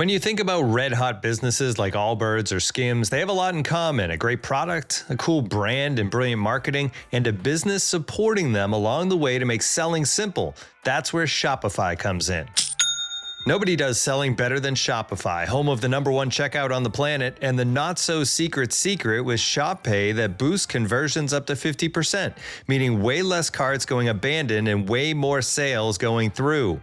When you think about red-hot businesses like Allbirds or Skims, they have a lot in common: a great product, a cool brand and brilliant marketing, and a business supporting them along the way to make selling simple. That's where Shopify comes in. Nobody does selling better than Shopify, home of the #1 checkout on the planet, and the not-so-secret secret with Shop Pay that boosts conversions up to 50%, meaning way less carts going abandoned and way more sales going through.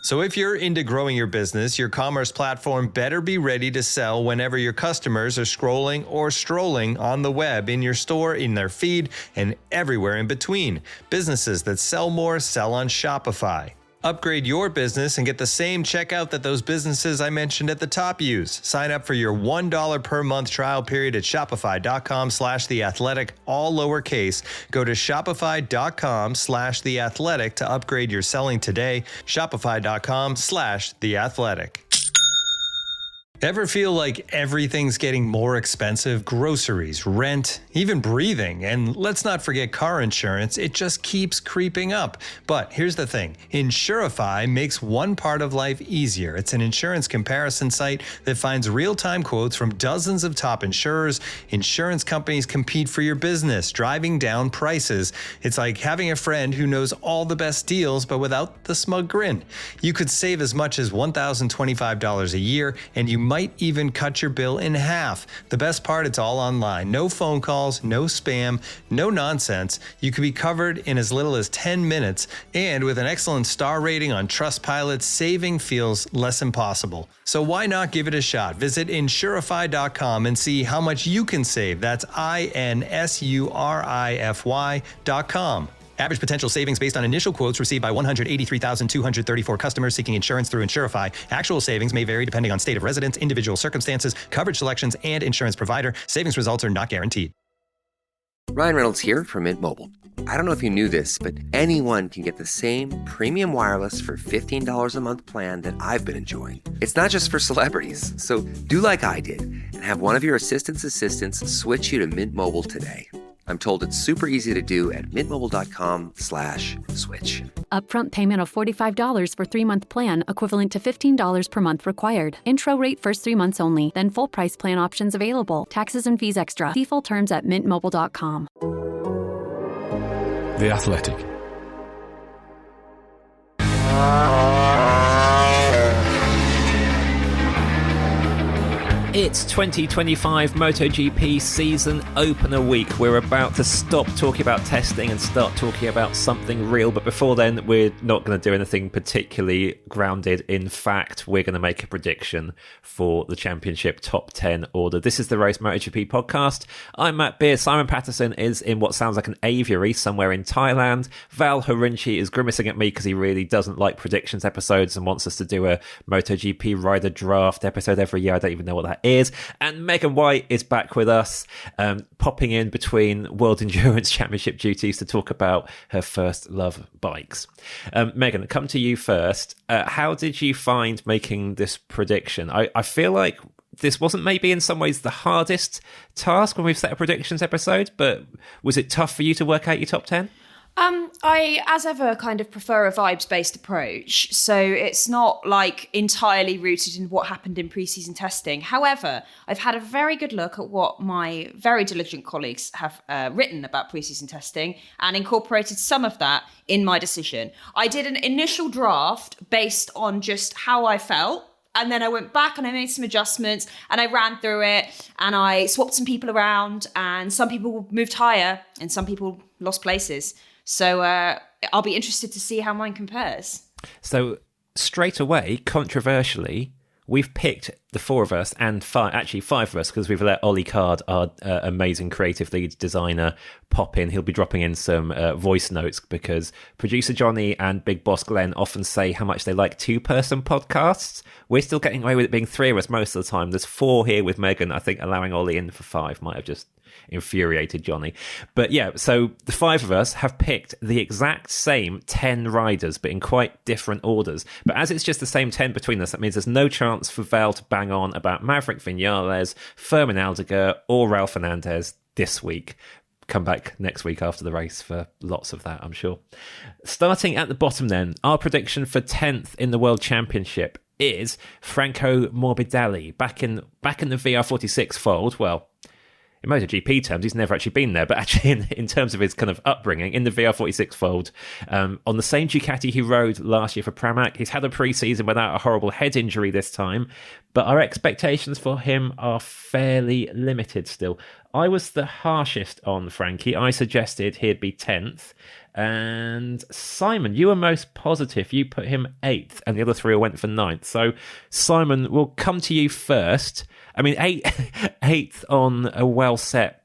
So if you're into growing your business, your commerce platform better be ready to sell whenever your customers are scrolling or strolling on the web, in your store, in their feed, and everywhere in between. Businesses that sell more sell on Shopify. Upgrade your business and get the same checkout that those businesses I mentioned at the top use. Sign up for your $1 per month trial period at shopify.com/theathletic, all lowercase. Go to shopify.com/theathletic to upgrade your selling today. Shopify.com/theathletic. Ever feel like everything's getting more expensive? Groceries, rent, even breathing. And let's not forget car insurance. It just keeps creeping up. But here's the thing. Insurify makes one part of life easier. It's an insurance comparison site that finds real-time quotes from dozens of top insurers. Insurance companies compete for your business, driving down prices. It's like having a friend who knows all the best deals, but without the smug grin. You could save as much as $1,025 a year, and you might even cut your bill in half. The best part, it's all online. No phone calls, no spam, no nonsense. You could be covered in as little as 10 minutes, and with an excellent star rating on Trustpilot, saving feels less impossible. So why not give it a shot? Visit Insurify.com and see how much you can save. That's INSURIFY.com. Average potential savings based on initial quotes received by 183,234 customers seeking insurance through Insurify. Actual savings may vary depending on state of residence, individual circumstances, coverage selections, and insurance provider. Savings results are not guaranteed. Ryan Reynolds here from Mint Mobile. I don't know if you knew this, but anyone can get the same premium wireless for $15 a month plan that I've been enjoying. It's not just for celebrities. So do like I did and have one of your assistants switch you to Mint Mobile today. I'm told it's super easy to do at mintmobile.com/switch. Upfront payment of $45 for 3-month plan, equivalent to $15 per month required. Intro rate first 3 months only, then full price plan options available. Taxes and fees extra. See full terms at mintmobile.com. The Athletic. It's 2025 MotoGP season opener week. We're about to stop talking about testing and start talking about something real. But before then, we're not going to do anything particularly grounded in fact. We're going to make a prediction for the championship top 10 order. This is the Race MotoGP podcast. I'm Matt Beer. Simon Patterson is in what sounds like an aviary somewhere in Thailand. Val Khorounzhiy is grimacing at me because he really doesn't like predictions episodes and wants us to do a MotoGP rider draft episode every year. I don't even know what that is. And Megan White is back with us, popping in between World Endurance Championship duties to talk about her first love, bikes. Megan, come to you first. How did you find making this prediction? I feel like this wasn't maybe in some ways the hardest task when we've set a predictions episode, but was it tough for you to work out your top 10? I, as ever, kind of prefer a vibes-based approach. So it's not like entirely rooted in what happened in pre-season testing. However, I've had a very good look at what my very diligent colleagues have written about pre-season testing and incorporated some of that in my decision. I did an initial draft based on just how I felt. And then I went back and I made some adjustments and I ran through it and I swapped some people around, and some people moved higher and some people lost places. So I'll be interested to see how mine compares. So straight away, controversially, we've picked the four of us and five of us, because we've let Ollie Card, our amazing creative lead designer, pop in. He'll be dropping in some voice notes because producer Johnny and Big Boss Glenn often say how much they like two-person podcasts. We're still getting away with it being three of us most of the time. There's four here with Megan. I think allowing Ollie in for five might have just infuriated Johnny. But yeah, so the five of us have picked the exact same 10 riders, but in quite different orders. But as it's just the same 10 between us, that means there's no chance for Val to bang on about Maverick Vinales, Fermin Aldiger, or Raul Fernandez this week. come back next week after the race for lots of that, I'm sure. Starting at the bottom then, our prediction for 10th in the World Championship is Franco Morbidelli, back in the VR46 fold. Well, in MotoGP terms, he's never actually been there, but actually in terms of his kind of upbringing, in the VR46 fold, on the same Ducati he rode last year for Pramac. He's had a pre-season without a horrible head injury this time, but our expectations for him are fairly limited still. I was the harshest on Frankie. I suggested he'd be 10th. And Simon, you were most positive. You put him 8th, and the other three went for 9th. So, Simon, we'll come to you first. I mean, 8th on a well-set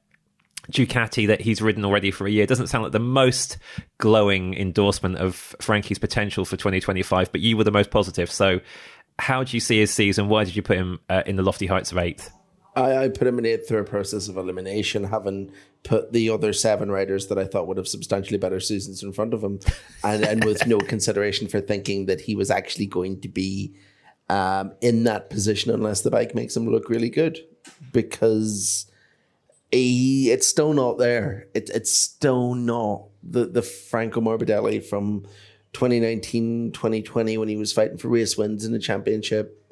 Ducati that he's ridden already for a year doesn't sound like the most glowing endorsement of Frankie's potential for 2025, but you were the most positive. So, how do you see his season? Why did you put him in the lofty heights of 8th? I put him in 8th through a process of elimination, having put the other 7 riders that I thought would have substantially better seasons in front of him, and with no consideration for thinking that he was actually going to be in that position unless the bike makes him look really good, because it's still not there. It's still not the Franco Morbidelli from 2019, 2020 when he was fighting for race wins in the championship.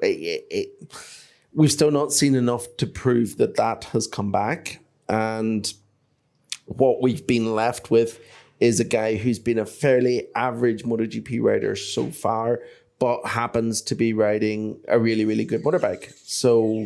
We've still not seen enough to prove that has come back. And what we've been left with is a guy who's been a fairly average MotoGP rider so far, but happens to be riding a really, really good motorbike. So,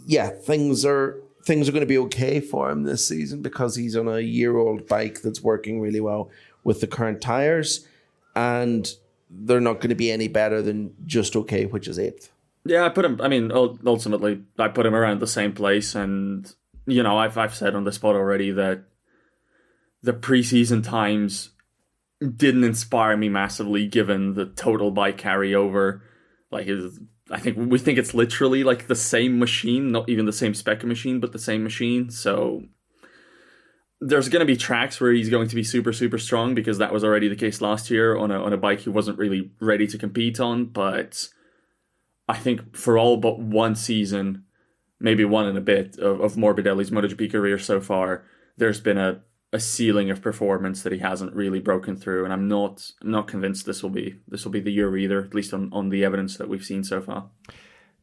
yeah, things are going to be okay for him this season because he's on a year-old bike that's working really well with the current tires. And they're not going to be any better than just okay, which is 8th. Yeah, I put him. I mean, ultimately, I put him around the same place, and I've said on the spot already that the preseason times didn't inspire me massively, given the total bike carryover. We think it's literally like the same machine, not even the same spec machine, but the same machine. So there's going to be tracks where he's going to be super, super strong, because that was already the case last year on a bike he wasn't really ready to compete on, but I think for all but one season, maybe one and a bit of Morbidelli's MotoGP career so far, there's been a ceiling of performance that he hasn't really broken through, and I'm not convinced this will be the year either, at least on the evidence that we've seen so far.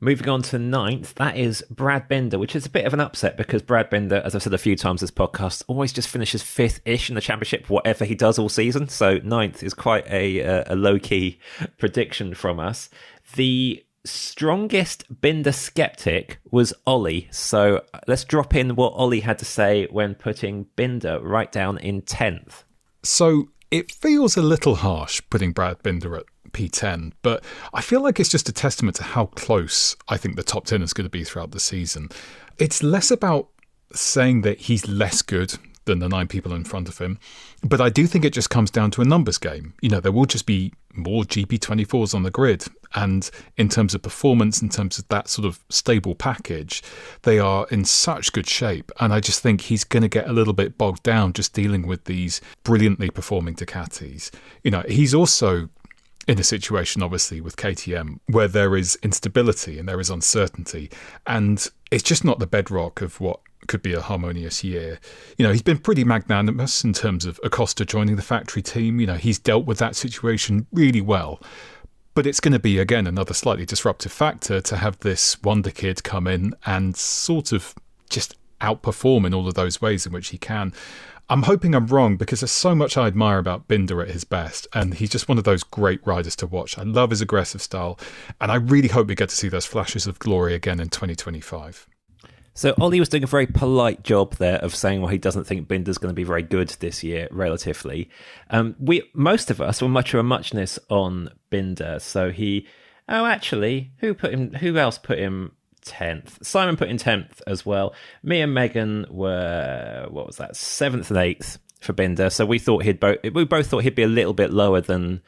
Moving on to 9th, that is Brad Binder, which is a bit of an upset because Brad Binder, as I've said a few times this podcast, always just finishes 5th-ish in the championship, whatever he does all season. So 9th is quite a low-key prediction from us. The strongest Binder skeptic was Ollie. So let's drop in what Ollie had to say when putting Binder right down in 10th. So it feels a little harsh putting Brad Binder at P10, but I feel like it's just a testament to how close I think the top 10 is going to be throughout the season. It's less about saying that he's less good than the 9 people in front of him, but I do think it just comes down to a numbers game. There will just be more GP24s on the grid, and in terms of performance, in terms of that sort of stable package, they are in such good shape, and I just think he's going to get a little bit bogged down just dealing with these brilliantly performing Ducatis. He's also in a situation, obviously, with KTM where there is instability and there is uncertainty, and it's just not the bedrock of what could be a harmonious year. He's been pretty magnanimous in terms of Acosta joining the factory team. He's dealt with that situation really well. But it's going to be, again, another slightly disruptive factor to have this wonder kid come in and sort of just outperform in all of those ways in which he can. I'm hoping I'm wrong, because there's so much I admire about Binder at his best, and he's just one of those great riders to watch. I love his aggressive style, and I really hope we get to see those flashes of glory again in 2025. So Ollie was doing a very polite job there of saying, well, he doesn't think Binder's going to be very good this year, relatively. Most of us were much of a muchness on Binder. So who else put him 10th? Simon put in 10th as well. Me and Megan were, 7th and 8th for Binder. So we both thought he'd be a little bit lower than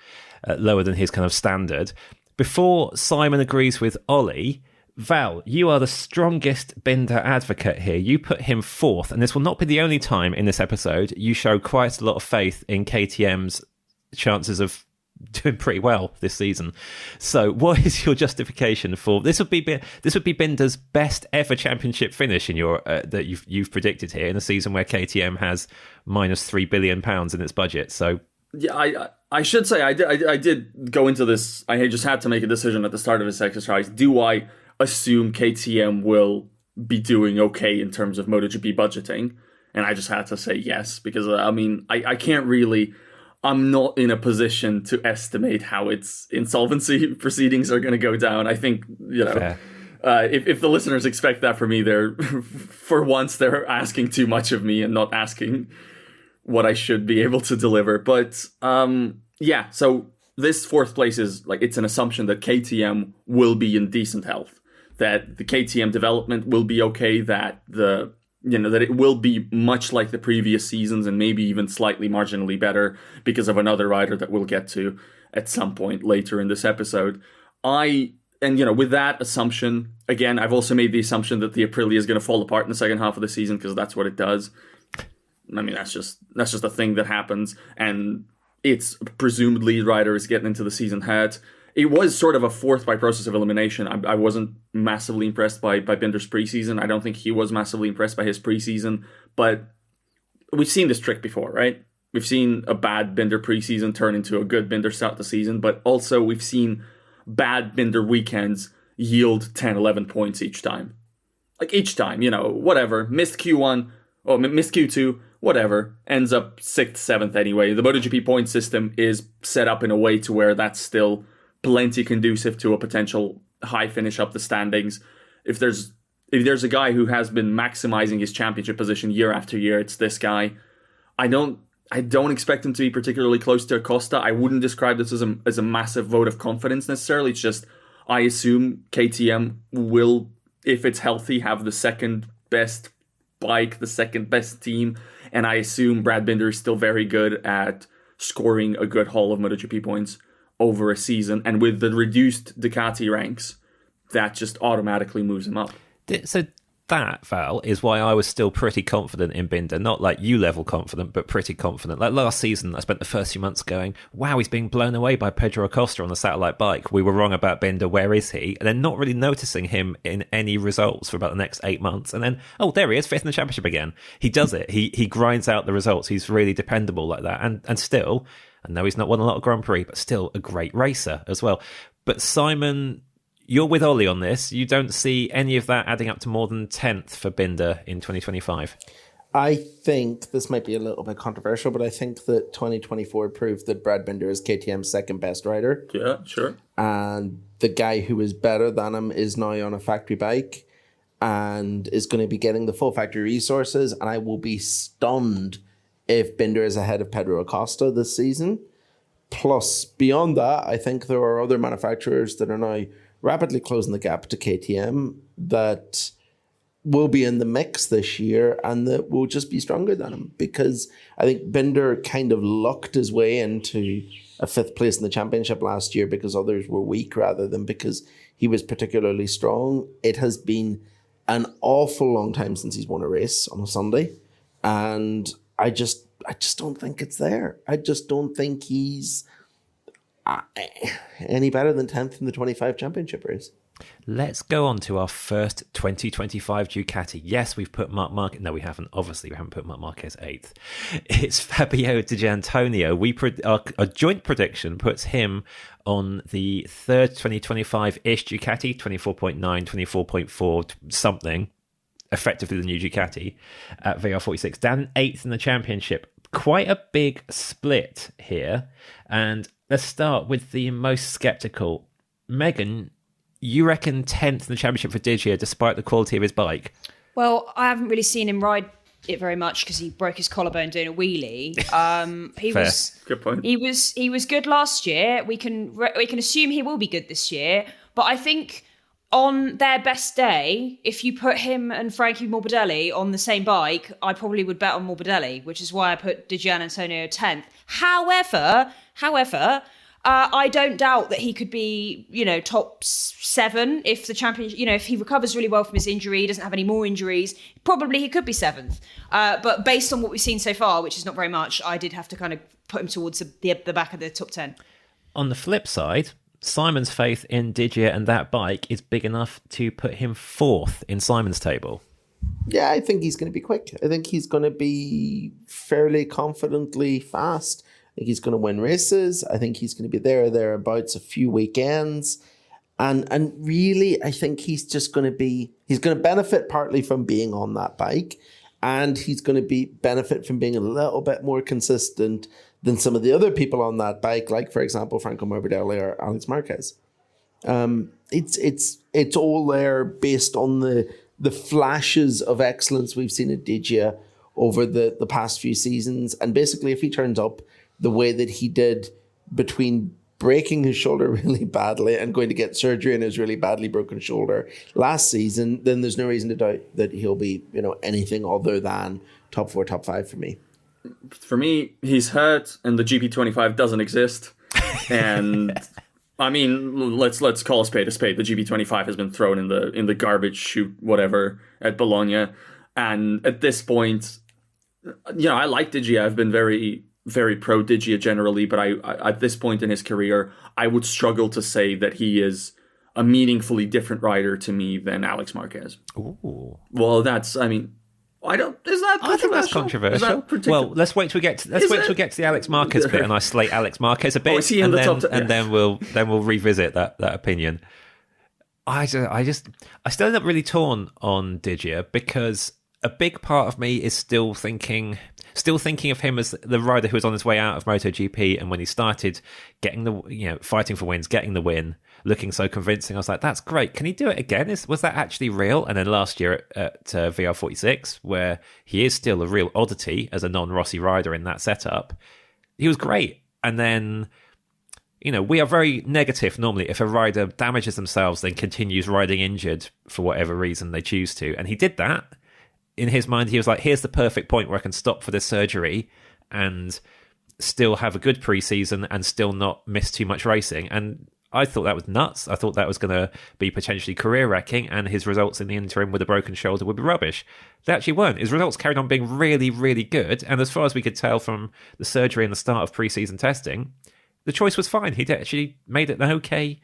his kind of standard. Before Simon agrees with Ollie, Val, you are the strongest Binder advocate here. You put him 4th, and this will not be the only time in this episode you show quite a lot of faith in KTM's chances of doing pretty well this season. So what is your justification for this? Would be Binder's best ever championship finish in your that you've predicted here in a season where KTM has minus £3 billion in its budget. So yeah, I should say I did go into this. I just had to make a decision at the start of this exercise. Do I assume KTM will be doing okay in terms of MotoGP budgeting? And I just had to say yes, because I can't really. I'm not in a position to estimate how its insolvency proceedings are going to go down. I think, if the listeners expect that from me, for once they're asking too much of me and not asking what I should be able to deliver. But so this fourth place is it's an assumption that KTM will be in decent health, that the KTM development will be okay, that that it will be much like the previous seasons and maybe even slightly marginally better because of another rider that we'll get to at some point later in this episode. With that assumption, again, I've also made the assumption that the Aprilia is going to fall apart in the second half of the season, because that's what it does. I mean, that's just a thing that happens, and it's presumed lead rider is getting into the season hurt. It was sort of a fourth by process of elimination. I wasn't massively impressed by Binder's preseason. I don't think he was massively impressed by his preseason. But we've seen this trick before, right? We've seen a bad Binder preseason turn into a good Binder start the season. But also we've seen bad Binder weekends yield 10, 11 points each time. Each time, whatever. Missed Q1, or missed Q2, whatever. Ends up 6th, 7th anyway. The MotoGP point system is set up in a way to where that's still plenty conducive to a potential high finish up the standings. If there's a guy who has been maximizing his championship position year after year, it's this guy. I don't expect him to be particularly close to Acosta. I wouldn't describe this as a massive vote of confidence necessarily. It's just I assume KTM will, if it's healthy, have the second best bike, the second best team, and I assume Brad Binder is still very good at scoring a good haul of MotoGP points over a season, and with the reduced Ducati ranks, that just automatically moves him up. So that, Val, is why I was still pretty confident in Binder. Not like you level confident, but pretty confident. Like last season, I spent the first few months going, wow, he's being blown away by Pedro Acosta on the satellite bike. We were wrong about Binder. Where is he? And then not really noticing him in any results for about the next 8 months. And then, oh, there he is, 5th in the championship again. He does it. He grinds out the results. He's really dependable like that. And still, I know he's not won a lot of Grand Prix, but still a great racer as well. But Simon, you're with Ollie on this. You don't see any of that adding up to more than 10th for Binder in 2025? I think this might be a little bit controversial, but I think that 2024 proved that Brad Binder is KTM's second best rider. Yeah, sure. And the guy who is better than him is now on a factory bike and is going to be getting the full factory resources. And I will be stunned if Binder is ahead of Pedro Acosta this season. Plus, beyond that, I think there are other manufacturers that are now rapidly closing the gap to KTM that will be in the mix this year and that will just be stronger than him, because I think Binder kind of lucked his way into a 5th place in the championship last year because others were weak rather than because he was particularly strong. It has been an awful long time since he's won a race on a Sunday, and I just don't think it's there. I just don't think he's any better than 10th in the 25 championship race. Let's go on to our first 2025 Ducati. Yes, we've put Marc Marquez. No, we haven't. Obviously, we haven't put Marc Marquez 8th. It's Fabio Di Giannantonio. Our joint prediction puts him on the third 2025-ish Ducati, 24.9, 24.4, something, effectively the new Ducati at VR46. Dan 8th in the championship. Quite a big split here. And let's start with the most sceptical. Megan, you reckon 10th in the championship for Digia, despite the quality of his bike? Well, I haven't really seen him ride it very much because he broke his collarbone doing a wheelie. Good point. He was good last year. We can assume he will be good this year. But I think on their best day, if you put him and Frankie Morbidelli on the same bike, I probably would bet on Morbidelli, which is why I put Di Giannantonio 10th. However, I don't doubt that he could be, top 7 if the champion, if he recovers really well from his injury, he doesn't have any more injuries, probably he could be 7th. But based on what we've seen so far, which is not very much, I did have to kind of put him towards the back of the top 10. On the flip side, Simon's faith in Digia and that bike is big enough to put him 4th in Simon's table. Yeah, I think he's going to be quick. I think he's going to be fairly confidently fast. I think he's going to win races. I think he's going to be thereabouts a few weekends. And really, I think he's going to benefit partly from being on that bike. And he's going to benefit from being a little bit more consistent than some of the other people on that bike, like, for example, Franco Morbidelli or Alex Marquez. It's all there based on the flashes of excellence we've seen at Digia over the past few seasons. And basically, if he turns up the way that he did between breaking his shoulder really badly and going to get surgery on his really badly broken shoulder last season, then there's no reason to doubt that he'll be, anything other than top 4, top 5 for me. For me, he's hurt and the GP25 doesn't exist. And I mean, let's call a spade a spade. The GP25 has been thrown in the garbage chute, whatever, at Bologna. And at this point, I like Digia. I've been very, very pro Digia generally, but I at this point in his career, I would struggle to say that he is a meaningfully different rider to me than Alex Marquez. Ooh. Well, I don't. Is that controversial? I think that's controversial. Well, let's wait till we get to the Alex Marquez bit, and I slate Alex Marquez a bit, is he in the top 10? And then we'll revisit that opinion. I still end up really torn on Digia because a big part of me is still thinking of him as the rider who was on his way out of MotoGP, and when he started getting fighting for wins, getting the win, looking so convincing, I was like, that's great. Can he do it again? Was that actually real? And then last year at VR46, where he is still a real oddity as a non-Rossi rider in that setup, he was great. And then, we are very negative normally if a rider damages themselves, then continues riding injured for whatever reason they choose to. And he did that. In his mind, he was like, here's the perfect point where I can stop for this surgery and still have a good preseason and still not miss too much racing. And I thought that was nuts. I thought that was going to be potentially career-wrecking, and his results in the interim with a broken shoulder would be rubbish. They actually weren't. His results carried on being really, really good, and as far as we could tell from the surgery and the start of pre-season testing, the choice was fine. He'd actually made it okay,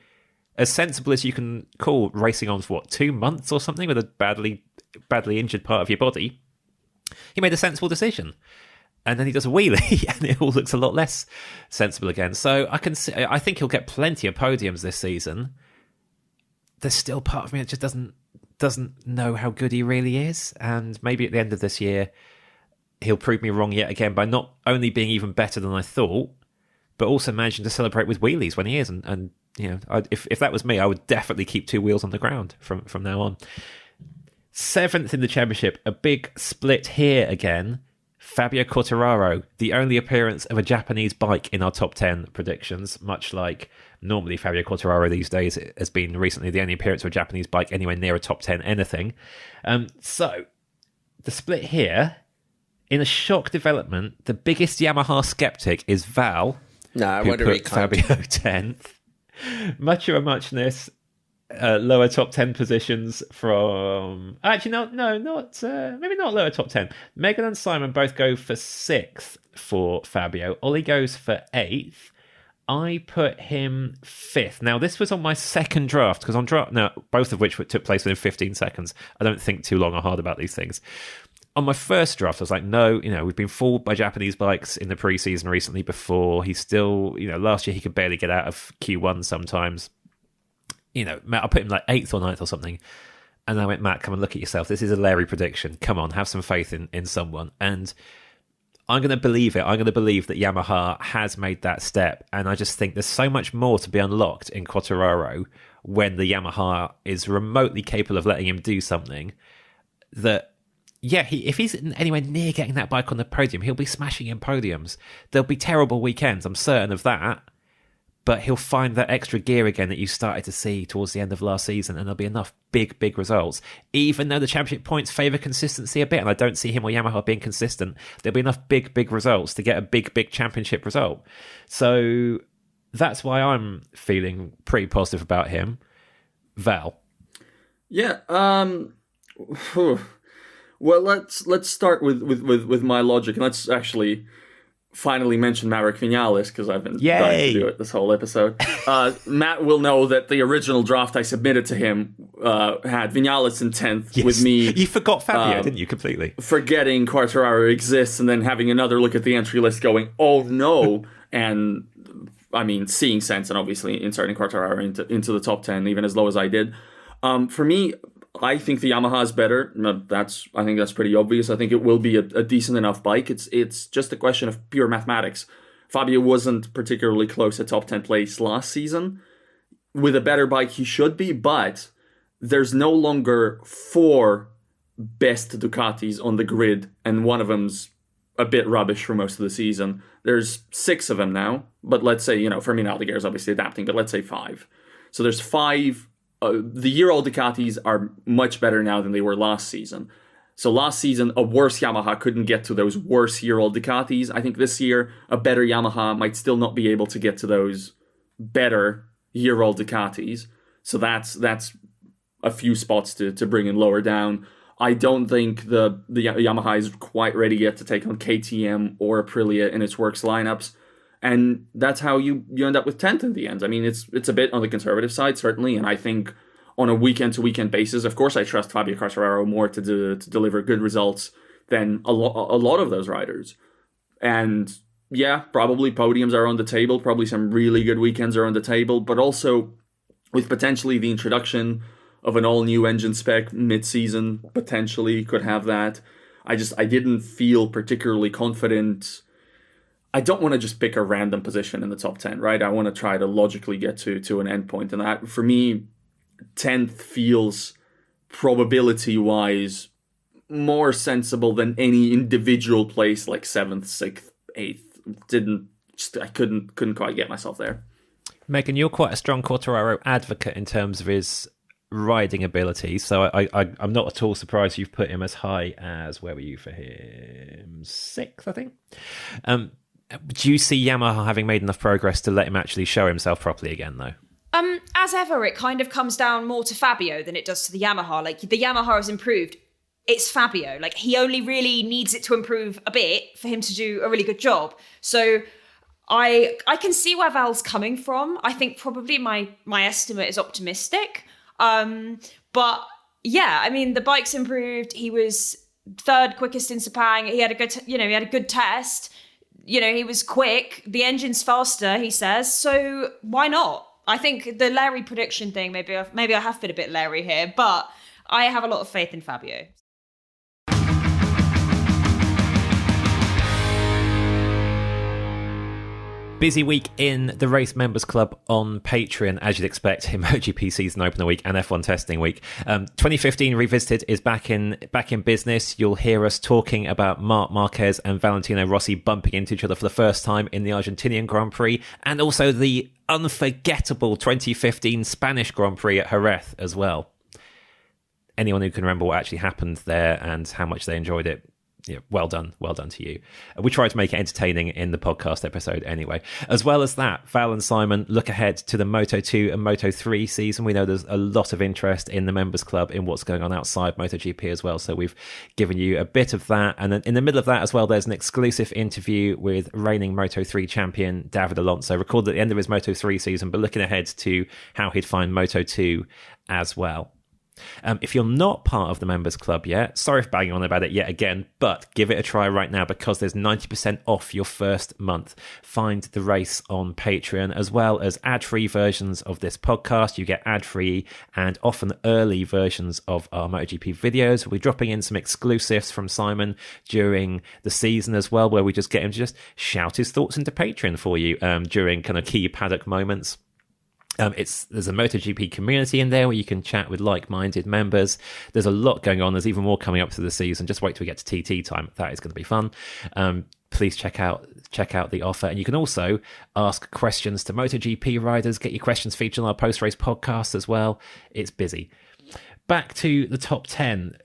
as sensible as you can call racing on for, 2 months or something with a badly injured part of your body. He made a sensible decision. And then he does a wheelie, and it all looks a lot less sensible again. So I think he'll get plenty of podiums this season. There's still part of me that just doesn't know how good he really is, and maybe at the end of this year, he'll prove me wrong yet again by not only being even better than I thought, but also managing to celebrate with wheelies when he is. And if that was me, I would definitely keep 2 wheels on the ground from now on. 7th in the championship, a big split here again. Fabio Quartararo, the only appearance of a Japanese bike in our top 10 predictions, much like normally Fabio Quartararo these days has been recently the only appearance of a Japanese bike anywhere near a top 10 anything. So, the split here, in a shock development, the biggest Yamaha skeptic is Val, who put Fabio 10th. Much of a muchness. Lower top 10 positions from... Actually, maybe not lower top 10. Megan and Simon both go for 6th for Fabio. Ollie goes for 8th. I put him 5th. Now, this was on my second draft, because on draft... Now, both of which took place within 15 seconds. I don't think too long or hard about these things. On my first draft, I was like, no, we've been fooled by Japanese bikes in the preseason recently before. He's still... last year he could barely get out of Q1 sometimes. Matt, I put him like 8th or 9th or something. And I went, Matt, come and look at yourself. This is a Larry prediction. Come on, have some faith in someone. And I'm going to believe it. I'm going to believe that Yamaha has made that step. And I just think there's so much more to be unlocked in Quartararo when the Yamaha is remotely capable of letting him do something that, if he's anywhere near getting that bike on the podium, he'll be smashing in podiums. There'll be terrible weekends. I'm certain of that. But he'll find that extra gear again that you started to see towards the end of last season, and there'll be enough big results. Even though the championship points favour consistency a bit, and I don't see him or Yamaha being consistent, there'll be enough big results to get a big championship result. So that's why I'm feeling pretty positive about him. Val? Yeah. Well, let's start with my logic, and let's actually finally mention Maverick Vinales, because I've been trying to do it this whole episode. Matt will know that the original draft I submitted to him had Vinales in 10th with me. You forgot Fabio, didn't you, completely? Forgetting Quartararo exists and then having another look at the entry list going, oh no, and I mean, seeing sense and obviously inserting Quartararo into the top 10, even as low as I did. For me, I think the Yamaha is better. I think that's pretty obvious. I think it will be a decent enough bike. It's just a question of pure mathematics. Fabio wasn't particularly close to top 10 place last season. With a better bike, he should be, but there's no longer 4 best Ducatis on the grid, and one of them's a bit rubbish for most of the season. There's 6 of them now, but let's say, Fermin Aldeguer is obviously adapting, but let's say 5. So there's 5. The year-old Ducatis are much better now than they were last season. So last season, a worse Yamaha couldn't get to those worse year-old Ducatis. I think this year, a better Yamaha might still not be able to get to those better year-old Ducatis. So that's a few spots to bring in lower down. I don't think the Yamaha is quite ready yet to take on KTM or Aprilia in its works lineups. And that's how you end up with 10th in the end. I mean, it's a bit on the conservative side, certainly. And I think on a weekend-to-weekend basis, of course, I trust Fabio Quartararo more to deliver good results than a lot of those riders. And yeah, probably podiums are on the table. Probably some really good weekends are on the table. But also with potentially the introduction of an all-new engine spec mid-season, potentially could have that. I didn't feel particularly confident. I don't want to just pick a random position in the top 10, right? I want to try to logically get to an endpoint. And that, for me, 10th feels, probability-wise, more sensible than any individual place like 7th, 6th, 8th. I couldn't quite get myself there. Megan, you're quite a strong Quartararo advocate in terms of his riding ability, so I'm not at all surprised you've put him as high as, where were you for him? 6th, I think. Do you see Yamaha having made enough progress to let him actually show himself properly again, though? As ever, it kind of comes down more to Fabio than it does to the Yamaha. Like, the Yamaha has improved. It's Fabio. Like, he only really needs it to improve a bit for him to do a really good job. So I can see where Val's coming from. I think probably my estimate is optimistic. But yeah, I mean, the bike's improved. He was 3rd quickest in Sepang. He had a good, he had a good test. He was quick. The engine's faster, he says. So why not? I think the Larry prediction thing, maybe I have been a bit Larry here, but I have a lot of faith in Fabio. Busy week in the Race Members Club on Patreon, as you'd expect, in MotoGP season opener week and F1 testing week. 2015 Revisited is back in business. You'll hear us talking about Marc Marquez and Valentino Rossi bumping into each other for the first time in the Argentinian Grand Prix, and also the unforgettable 2015 Spanish Grand Prix at Jerez as well. Anyone who can remember what actually happened there and how much they enjoyed it, yeah, well done to you. We tried to make it entertaining in the podcast episode anyway. As well as that, Val and Simon look ahead to the Moto2 and Moto3 season. We know there's a lot of interest in the members club in what's going on outside MotoGP as well, so we've given you a bit of that. And then in the middle of that as well, there's an exclusive interview with reigning Moto3 champion David Alonso, recorded at the end of his Moto3 season, but looking ahead to how he'd find Moto2 as well. If you're not part of the members club yet, sorry for banging on about it yet again, but give it a try right now because there's 90% off your first month. Find the race on Patreon, as well as ad-free versions of this podcast. You get ad-free and often early versions of our MotoGP videos. We're dropping in some exclusives from Simon during the season as well, where we just get him to just shout his thoughts into Patreon for you during kind of key paddock moments. There's a MotoGP community in there where you can chat with like-minded members. There's a lot going on. There's even more coming up to the season. Just wait till we get to TT time. That is going to be fun. Please check out the offer. And you can also ask questions to MotoGP riders, get your questions featured on our post-race podcast as well. It's busy. Back to the top 10.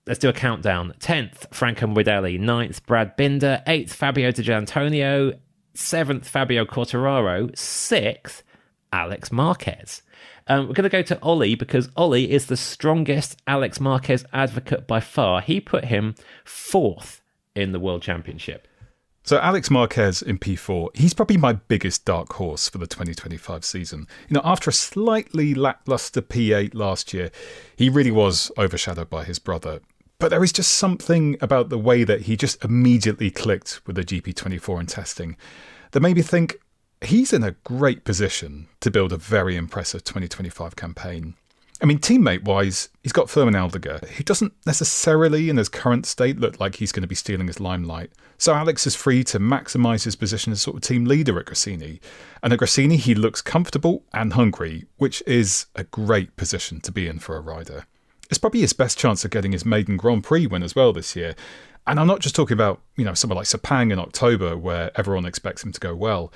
Let's do a countdown. 10th, Franco Morbidelli. 9th, Brad Binder. 8th, Fabio Di Giannantonio. 7th, Fabio Quartararo. 6th, Alex Marquez. We're going to go to Ollie because Ollie is the strongest Alex Marquez advocate by far. He put him 4th in the World Championship. So Alex Marquez in P4, he's probably my biggest dark horse for the 2025 season. After a slightly lackluster P8 last year, he really was overshadowed by his brother. But there is just something about the way that he just immediately clicked with the GP24 in testing that made me think he's in a great position to build a very impressive 2025 campaign. I mean, teammate-wise, he's got Thurman Aldiger, who doesn't necessarily, in his current state, look like he's going to be stealing his limelight. So Alex is free to maximise his position as sort of team leader at Gresini. And at Gresini, he looks comfortable and hungry, which is a great position to be in for a rider. It's probably his best chance of getting his maiden Grand Prix win as well this year. And I'm not just talking about, someone like Sepang in October, where everyone expects him to go well.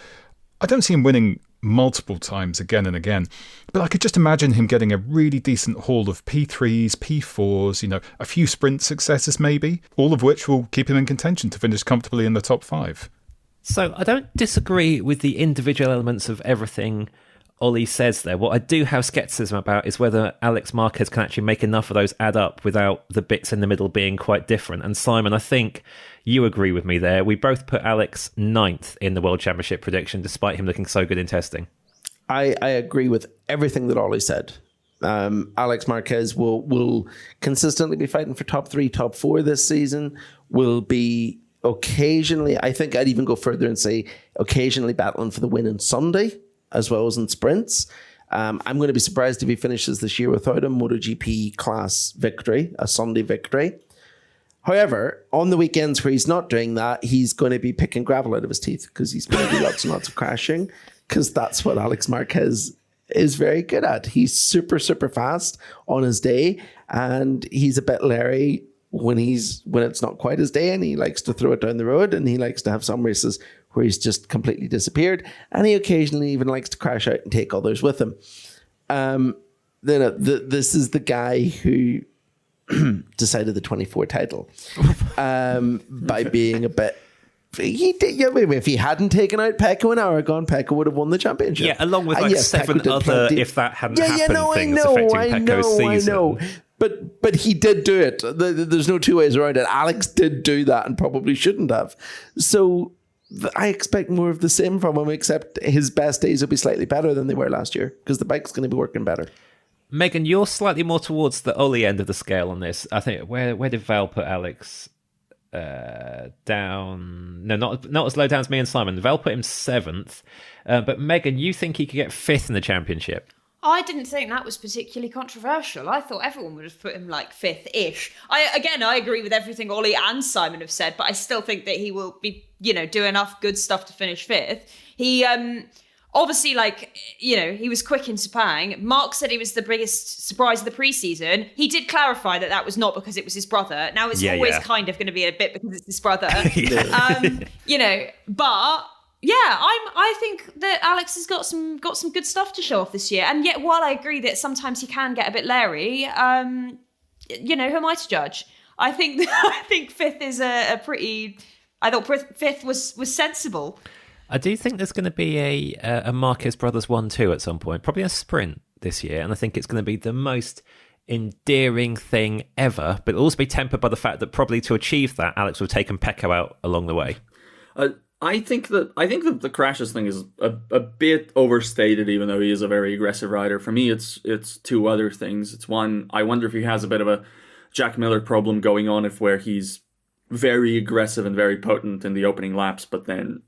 I don't see him winning multiple times again and again, but I could just imagine him getting a really decent haul of P3s, P4s, a few sprint successes maybe, all of which will keep him in contention to finish comfortably in the top 5. So I don't disagree with the individual elements of everything Ollie says there. What I do have scepticism about is whether Alex Marquez can actually make enough of those add up without the bits in the middle being quite different. And Simon, I think you agree with me there. We both put Alex 9th in the World Championship prediction, despite him looking so good in testing. I agree with everything that Ollie said. Alex Marquez will consistently be fighting for top 3, top 4 this season, will be occasionally, I think I'd even go further and say occasionally battling for the win on Sunday, as well as in sprints. I'm going to be surprised if he finishes this year without a MotoGP class victory, a Sunday victory. However, on the weekends where he's not doing that, he's going to be picking gravel out of his teeth because he's going to do lots and lots of crashing, because that's what Alex Marquez is very good at. He's super, super fast on his day, and he's a bit leery when it's not quite his day, and he likes to throw it down the road, and he likes to have some races where he's just completely disappeared, and he occasionally even likes to crash out and take others with him. This is the guy who decided the 24 title by being a bit. If he hadn't taken out Pecco in Aragon, Pecco would have won the championship. Yeah, along with seven other, if that hadn't happened, things affecting Pecco's season. I know. But he did do it. There's no two ways around it. Alex did do that and probably shouldn't have. So I expect more of the same from him, except his best days will be slightly better than they were last year because the bike's going to be working better. Megan, you're slightly more towards the Ollie end of the scale on this. I think, where did Val put Alex down? No, not as low down as me and Simon. Val put him 7th. But Megan, you think he could get 5th in the championship? I didn't think that was particularly controversial. I thought everyone would have put him like 5th-ish. I agree with everything Ollie and Simon have said, but I still think that he will be, do enough good stuff to finish 5th. He obviously, he was quick in Sepang. Mark said he was the biggest surprise of the preseason. He did clarify that was not because it was his brother. Now it's always kind of going to be a bit because it's his brother. But yeah, I think that Alex has got some good stuff to show off this year. And yet, while I agree that sometimes he can get a bit leery, who am I to judge? I think 5th is a pretty. I thought 5th was sensible. I do think there's going to be a Marquez Brothers 1-2 at some point, probably a sprint this year, and I think it's going to be the most endearing thing ever. But it'll also be tempered by the fact that probably to achieve that, Alex will have taken Pecco out along the way. I think that the crashes thing is a bit overstated, even though he is a very aggressive rider. For me, it's two other things. It's one, I wonder if he has a bit of a Jack Miller problem going on, where he's very aggressive and very potent in the opening laps, but then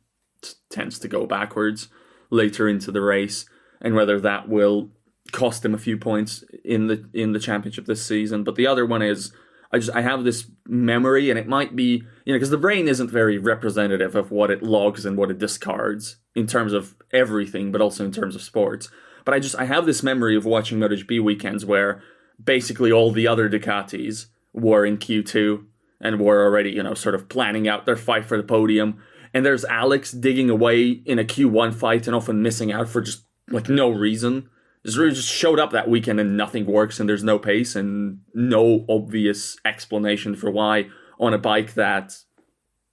tends to go backwards later into the race, and whether that will cost him a few points in the championship this season. But the other one is, I have this memory, and it might be, because the brain isn't very representative of what it logs and what it discards in terms of everything, but also in terms of sports. But I have this memory of watching MotoGP weekends where basically all the other Ducatis were in Q2 and were already, sort of planning out their fight for the podium. And there's Alex digging away in a Q1 fight and often missing out for just no reason. Just showed up that weekend and nothing works, and there's no pace and no obvious explanation for why on a bike that's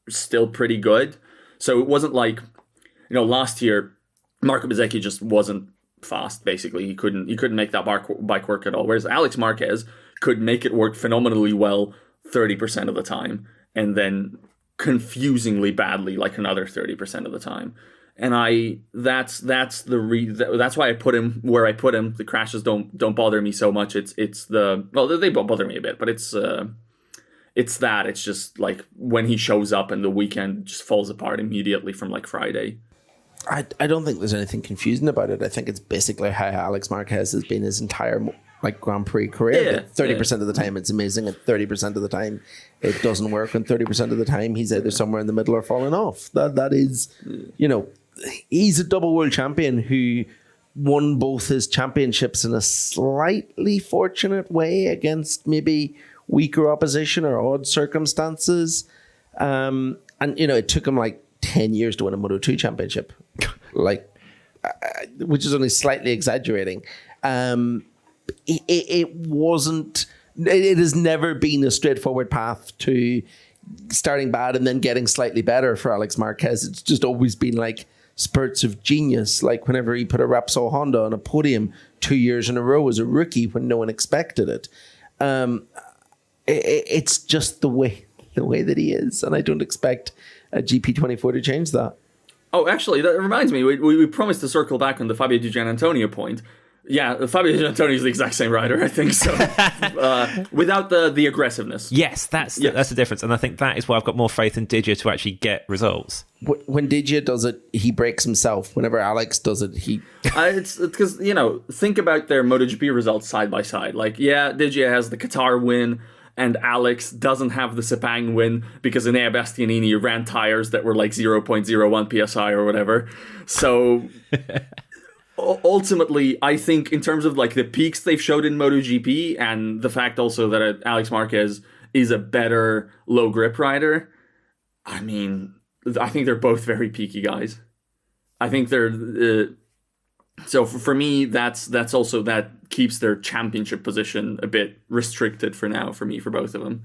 still pretty good. So it wasn't like, last year Marco Bezzecchi just wasn't fast. Basically, he couldn't make that bike work at all. Whereas Alex Marquez could make it work phenomenally well 30% of the time, and then confusingly badly like another 30% of the time. And that's why I put him where I put him. The crashes don't bother me so much. They bother me a bit, but it's just like when he shows up and the weekend just falls apart immediately from like Friday. I don't think there's anything confusing about it. I think it's basically how Alex Marquez has been his entire like Grand Prix career. 30% of the time it's amazing, and 30% of the time it doesn't work, and 30% of the time he's either somewhere in the middle or falling off. That is, he's a double world champion who won both his championships in a slightly fortunate way against maybe weaker opposition or odd circumstances. And it took him like 10 years to win a Moto2 championship, which is only slightly exaggerating. It has never been a straightforward path to starting bad and then getting slightly better for Alex Marquez. It's just always been like spurts of genius, like whenever he put a Repsol Honda on a podium 2 years in a row as a rookie when no one expected it. It's just the way that he is, and I don't expect a GP24 to change that. Oh, actually, that reminds me, we promised to circle back on the Fabio Di Giannantonio point. Yeah, Fabio Di Giannantonio is the exact same rider, I think, so without the aggressiveness. Yes, that's the difference, and I think that is why I've got more faith in Digia to actually get results. When Digia does it, he breaks himself. Whenever Alex does it, he... It's because, think about their MotoGP results side by side. Like, Digia has the Qatar win, and Alex doesn't have the Sepang win because Enea Bastianini ran tires that were like 0.01 PSI or whatever. So ultimately, I think in terms of like the peaks they've showed in MotoGP and the fact also that Alex Marquez is a better low grip rider, I think they're both very peaky guys. I think they're... So for me, that's also that keeps their championship position a bit restricted for now for me, for both of them.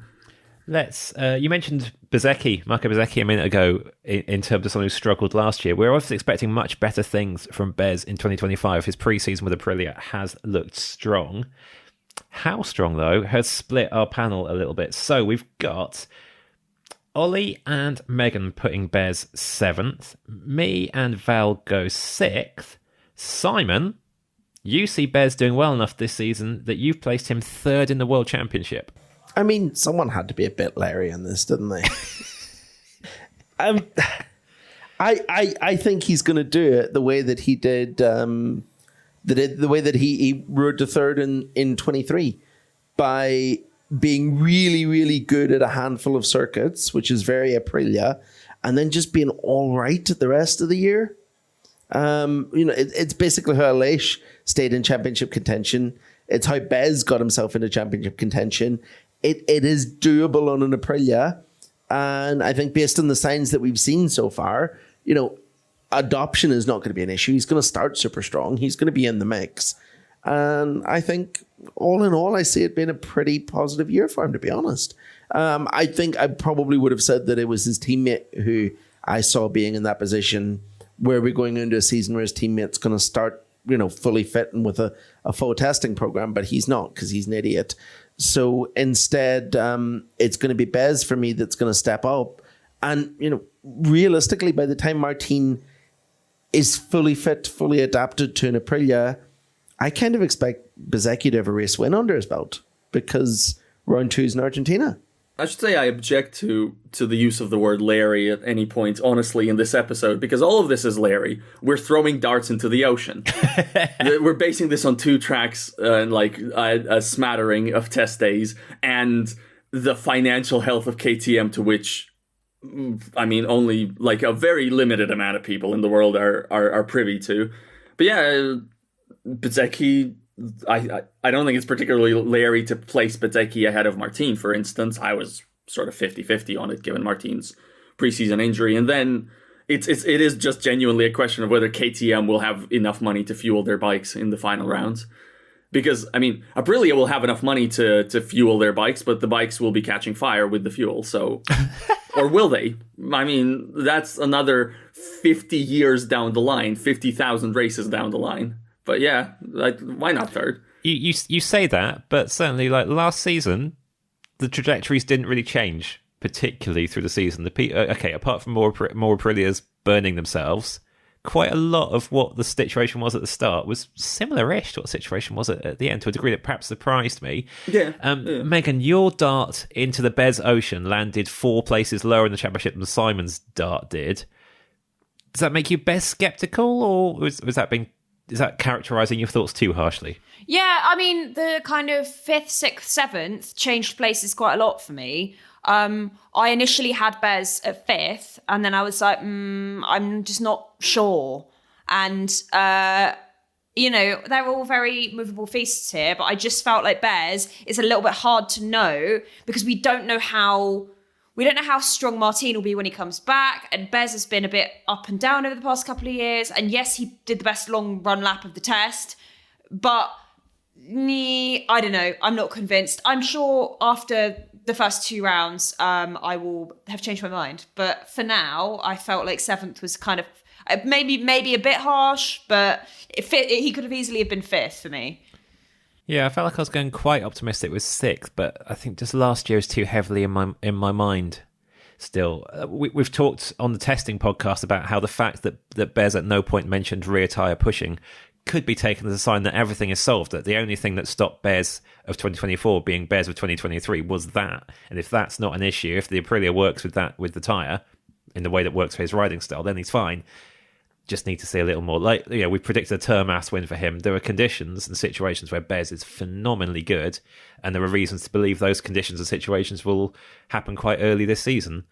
You mentioned Marco Bezzecchi a minute ago in terms of someone who struggled last year. We're obviously expecting much better things from Bez in 2025. His pre-season with Aprilia has looked strong. How strong, though, has split our panel a little bit. So we've got Ollie and Megan putting Bez 7th. Me and Val go 6th. Simon, you see Bez doing well enough this season that you've placed him 3rd in the World Championship. I mean, someone had to be a bit Larry on this, didn't they? I think he's going to do it the way that he did, the way that he rode to 3rd in 23, by being really, really good at a handful of circuits, which is very Aprilia, and then just being all right the rest of the year. It's basically how Aleix stayed in championship contention. It's how Bez got himself into championship contention. It is doable on an Aprilia. And I think based on the signs that we've seen so far, adoption is not going to be an issue. He's going to start super strong. He's going to be in the mix. And I think all in all, I see it being a pretty positive year for him, to be honest. I think I probably would have said that it was his teammate who I saw being in that position, where we're going into a season where his teammate's going to start, fully fit and with a full testing program, but he's not because he's an idiot. So instead, it's going to be Bez for me that's going to step up. And, realistically, by the time Martin is fully fit, fully adapted to an Aprilia, I kind of expect Bezzecchi to have a race win under his belt because round 2 is in Argentina. I should say I object to the use of the word Larry at any point, honestly, in this episode, because all of this is Larry. We're throwing darts into the ocean. We're basing this on 2 tracks and a smattering of test days and the financial health of KTM, to which, only a very limited amount of people in the world are privy to. But yeah, Bezzecchi... I don't think it's particularly Larry to place Bezzecchi ahead of Martin, for instance. I was sort of 50-50 on it, given Martin's preseason injury. And then it is just genuinely a question of whether KTM will have enough money to fuel their bikes in the final rounds. Because, Aprilia will have enough money to fuel their bikes, but the bikes will be catching fire with the fuel. So, or will they? That's another 50 years down the line, 50,000 races down the line. But yeah, why not 3rd? You say that, but certainly last season, the trajectories didn't really change particularly through the season, apart from more Aprilias burning themselves, quite a lot of what the situation was at the start was similar-ish to what the situation was at the end, to a degree that perhaps surprised me. Yeah. Megan, your dart into the Bez Ocean landed 4 places lower in the championship than Simon's dart did. Does that make you Bez sceptical, or is that characterising your thoughts too harshly? Yeah, I mean, the kind of 5th, 6th, 7th changed places quite a lot for me. I initially had Bez at 5th, and then I was like, I'm just not sure. And, they're all very movable feasts here, but I just felt like Bez is a little bit hard to know because we don't know how strong Martin will be when he comes back. And Bez has been a bit up and down over the past couple of years. And yes, he did the best long run lap of the test, but I don't know. I'm not convinced. I'm sure after the first 2 rounds, I will have changed my mind. But for now, I felt like 7th was kind of maybe a bit harsh, but he could have easily have been 5th for me. Yeah, I felt like I was going quite optimistic with 6th, but I think just last year is too heavily in my mind. Still, we've talked on the testing podcast about how the fact that Bez at no point mentioned rear tyre pushing could be taken as a sign that everything is solved, that the only thing that stopped Bez of 2024 being Bez of 2023 was that. And if that's not an issue, if the Aprilia works with the tyre in the way that works for his riding style, then he's fine. Just need to see a little more. We predicted a Termas win for him. There are conditions and situations where Bez is phenomenally good, and there are reasons to believe those conditions and situations will happen quite early this season.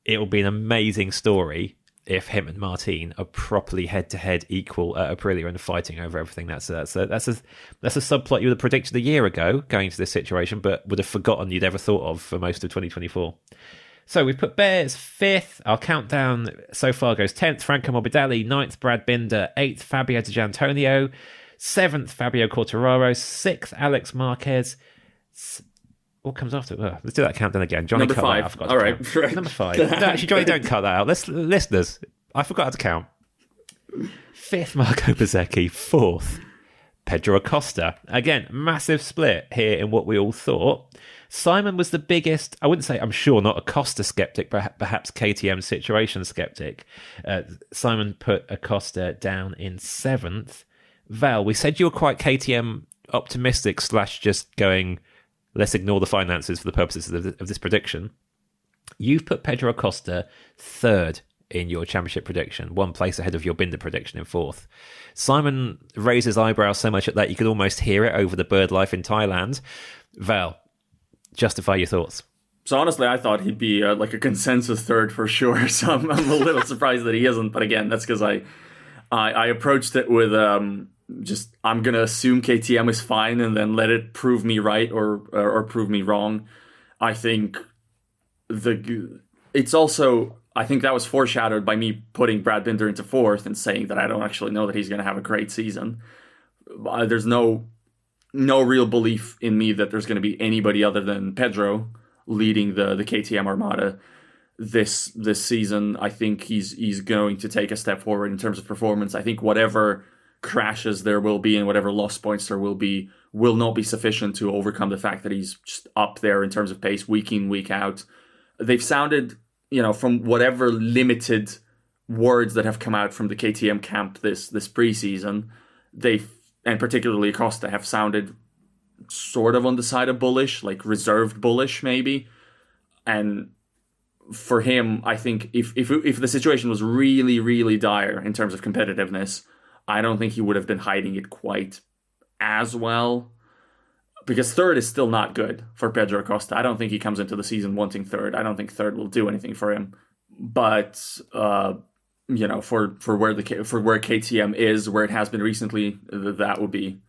It will be an amazing story if him and Martin are properly head-to-head equal at Aprilia and fighting over everything. That's a subplot you would have predicted a year ago going into this situation, but would have forgotten you'd ever thought of for most of 2024. So we've put Bez 5th. Our countdown so far goes 10th, Franco Morbidelli, 9th, Brad Binder, 8th, Fabio Di Gianantonio, 7th, Fabio Quartararo, 6th, Alex Marquez. What comes after? Oh, let's do that countdown again. Johnny, number cut 5. That out. I forgot All to right. count. Right. Number 5. No, actually, Johnny, don't cut that out. Listeners, I forgot how to count. 5th, Marco Bezzecchi. 4th, Pedro Acosta. Again, massive split here in what we all thought. Simon was the biggest, I wouldn't say, I'm sure, not Acosta skeptic, but perhaps KTM situation skeptic. Simon put Acosta down in 7th. Val, we said you were quite KTM optimistic / just going, let's ignore the finances for the purposes of this prediction. You've put Pedro Acosta 3rd in your championship prediction, 1 place ahead of your Binder prediction in 4th. Simon raised his eyebrows so much at that you could almost hear it over the bird life in Thailand. Val, justify your thoughts. So honestly, I thought he'd be like a consensus 3rd for sure. So I'm a little surprised that he isn't. But again, that's because I approached it with just I'm gonna assume KTM is fine and then let it prove me right or prove me wrong. I think it's also, I think that was foreshadowed by me putting Brad Binder into 4th and saying that I don't actually know that he's going to have a great season. There's no real belief in me that there's going to be anybody other than Pedro leading the KTM Armada this season. I think he's going to take a step forward in terms of performance. I think whatever crashes there will be and whatever lost points there will not be sufficient to overcome the fact that he's just up there in terms of pace week in, week out. They've sounded, from whatever limited words that have come out from the KTM camp this preseason, and particularly Acosta, have sounded sort of on the side of bullish, like reserved bullish maybe. And for him, I think if the situation was really, really dire in terms of competitiveness, I don't think he would have been hiding it quite as well. Because 3rd is still not good for Pedro Acosta. I don't think he comes into the season wanting 3rd. I don't think 3rd will do anything for him. But for where KTM is, where it has been recently, that would be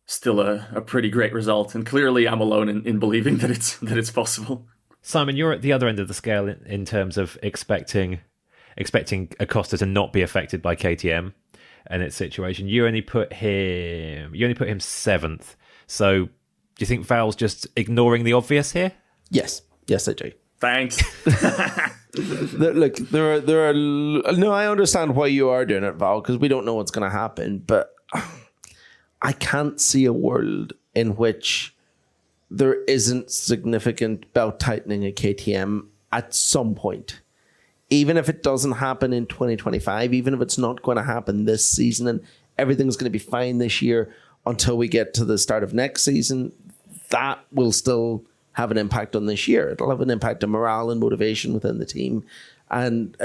still a pretty great result. And clearly, I'm alone in believing that it's possible. Simon, you're at the other end of the scale in terms of expecting Acosta to not be affected by KTM and its situation. You only put him 7th. So, do you think Val's just ignoring the obvious here? Yes, I do. Thanks. Look, there are. No, I understand why you are doing it, Val, because we don't know what's going to happen. But I can't see a world in which there isn't significant belt tightening at KTM at some point. Even if it doesn't happen in 2025, even if it's not going to happen this season and everything's going to be fine this year until we get to the start of next season, that will still have an impact on this year. It'll have an impact on morale and motivation within the team, and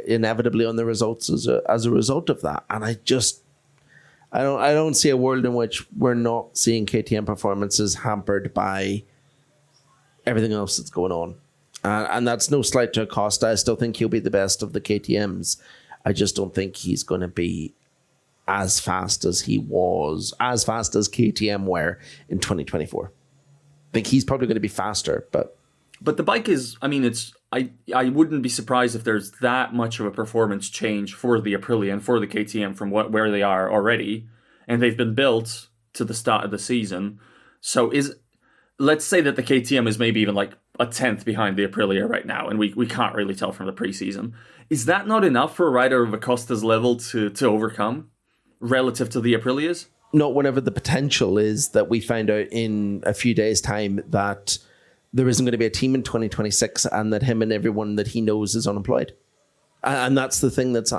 inevitably on the results as a result of that. And I don't see a world in which we're not seeing KTM performances hampered by everything else that's going on. And that's no slight to Acosta. I still think he'll be the best of the KTMs. I just don't think he's going to be as fast as KTM were in 2024. I think he's probably going to be faster, but the bike is, I mean, I wouldn't be surprised if there's that much of a performance change for the Aprilia and for the KTM from where they are already, and they've been built to the start of the season. So let's say that the KTM is maybe even like a tenth behind the Aprilia right now, and we can't really tell from the preseason. Is that not enough for a rider of Acosta's level to overcome relative to the Aprilias? Not whenever the potential is that we find out in a few days' time that there isn't going to be a team in 2026 and that him and everyone that he knows is unemployed. And that's the thing that's,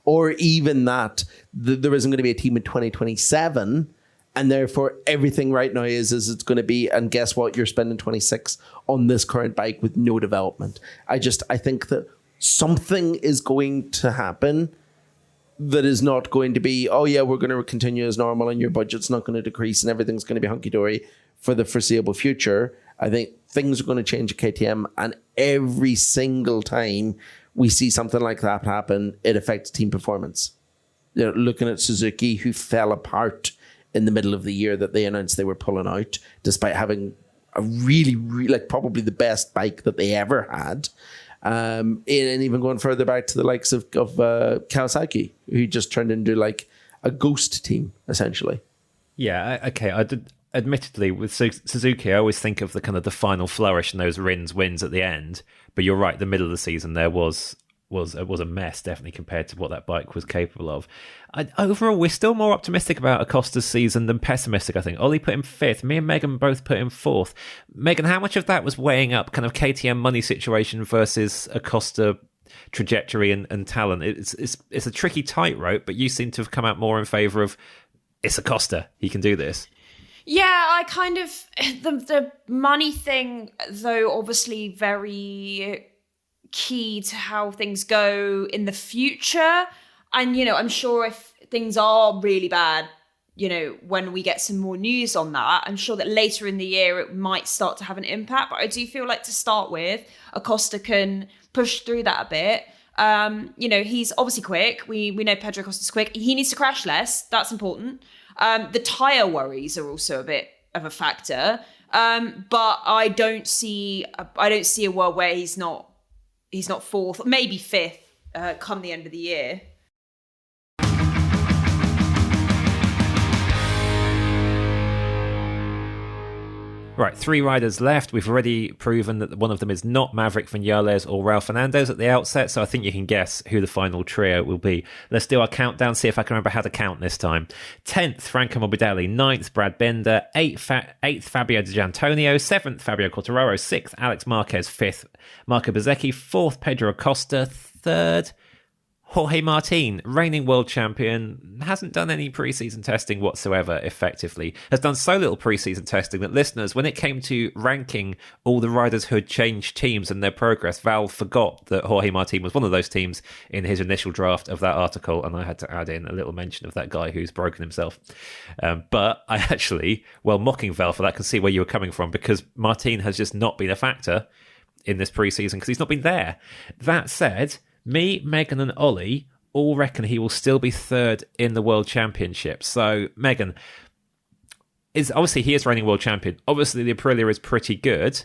or even that there isn't going to be a team in 2027 and therefore everything right now is it's going to be, and guess what, you're spending 26 on this current bike with no development. I think that something is going to happen that is not going to be, oh yeah, we're going to continue as normal and your budget's not going to decrease and everything's going to be hunky-dory for the foreseeable future. I think things are going to change at KTM, and every single time we see something like that happen, it affects team performance. Looking at Suzuki, who fell apart in the middle of the year that they announced they were pulling out, despite having a really, like probably the best bike that they ever had. And even going further back to the likes of Kawasaki, who just turned into like a ghost team, essentially. Yeah, okay. Admittedly, with Suzuki, I always think of the kind of the final flourish and those wins at the end. But you're right, the middle of the season there was a mess, definitely, compared to what that bike was capable of. Overall, we're still more optimistic about Acosta's season than pessimistic, I think. Ollie put him 5th. Me and Megan both put him 4th. Megan, how much of that was weighing up kind of KTM money situation versus Acosta trajectory and talent? It's a tricky tightrope, but you seem to have come out more in favour of it's Acosta. He can do this. Yeah, I kind of... The money thing, though, obviously very key to how things go in the future. And, I'm sure if things are really bad, when we get some more news on that, I'm sure that later in the year it might start to have an impact. But I do feel like to start with, Acosta can push through that a bit. He's obviously quick. We know Pedro Acosta's quick. He needs to crash less. That's important. The tyre worries are also a bit of a factor. But I don't see a world where he's not 4th, maybe 5th, come the end of the year. Right, 3 riders left. We've already proven that one of them is not Maverick Vinales or Raul Fernandez at the outset, so I think you can guess who the final trio will be. Let's do our countdown, see if I can remember how to count this time. 10th, Franco Morbidelli. 9th, Brad Binder. 8th, Fabio Di Giannantonio. 7th, Fabio Quartararo. 6th, Alex Marquez. 5th, Marco Bezzecchi. 4th, Pedro Acosta. 3rd, Jorge Martin, reigning world champion, hasn't done any preseason testing whatsoever effectively, has done so little preseason testing that listeners, when it came to ranking all the riders who had changed teams and their progress, Val forgot that Jorge Martin was one of those teams in his initial draft of that article, and I had to add in a little mention of that guy who's broken himself. But I actually, mocking Val for that, can see where you were coming from, because Martin has just not been a factor in this preseason because he's not been there. That said, me, Megan and Ollie all reckon he will still be 3rd in the World Championship. So, Megan, obviously he is reigning world champion. Obviously the Aprilia is pretty good.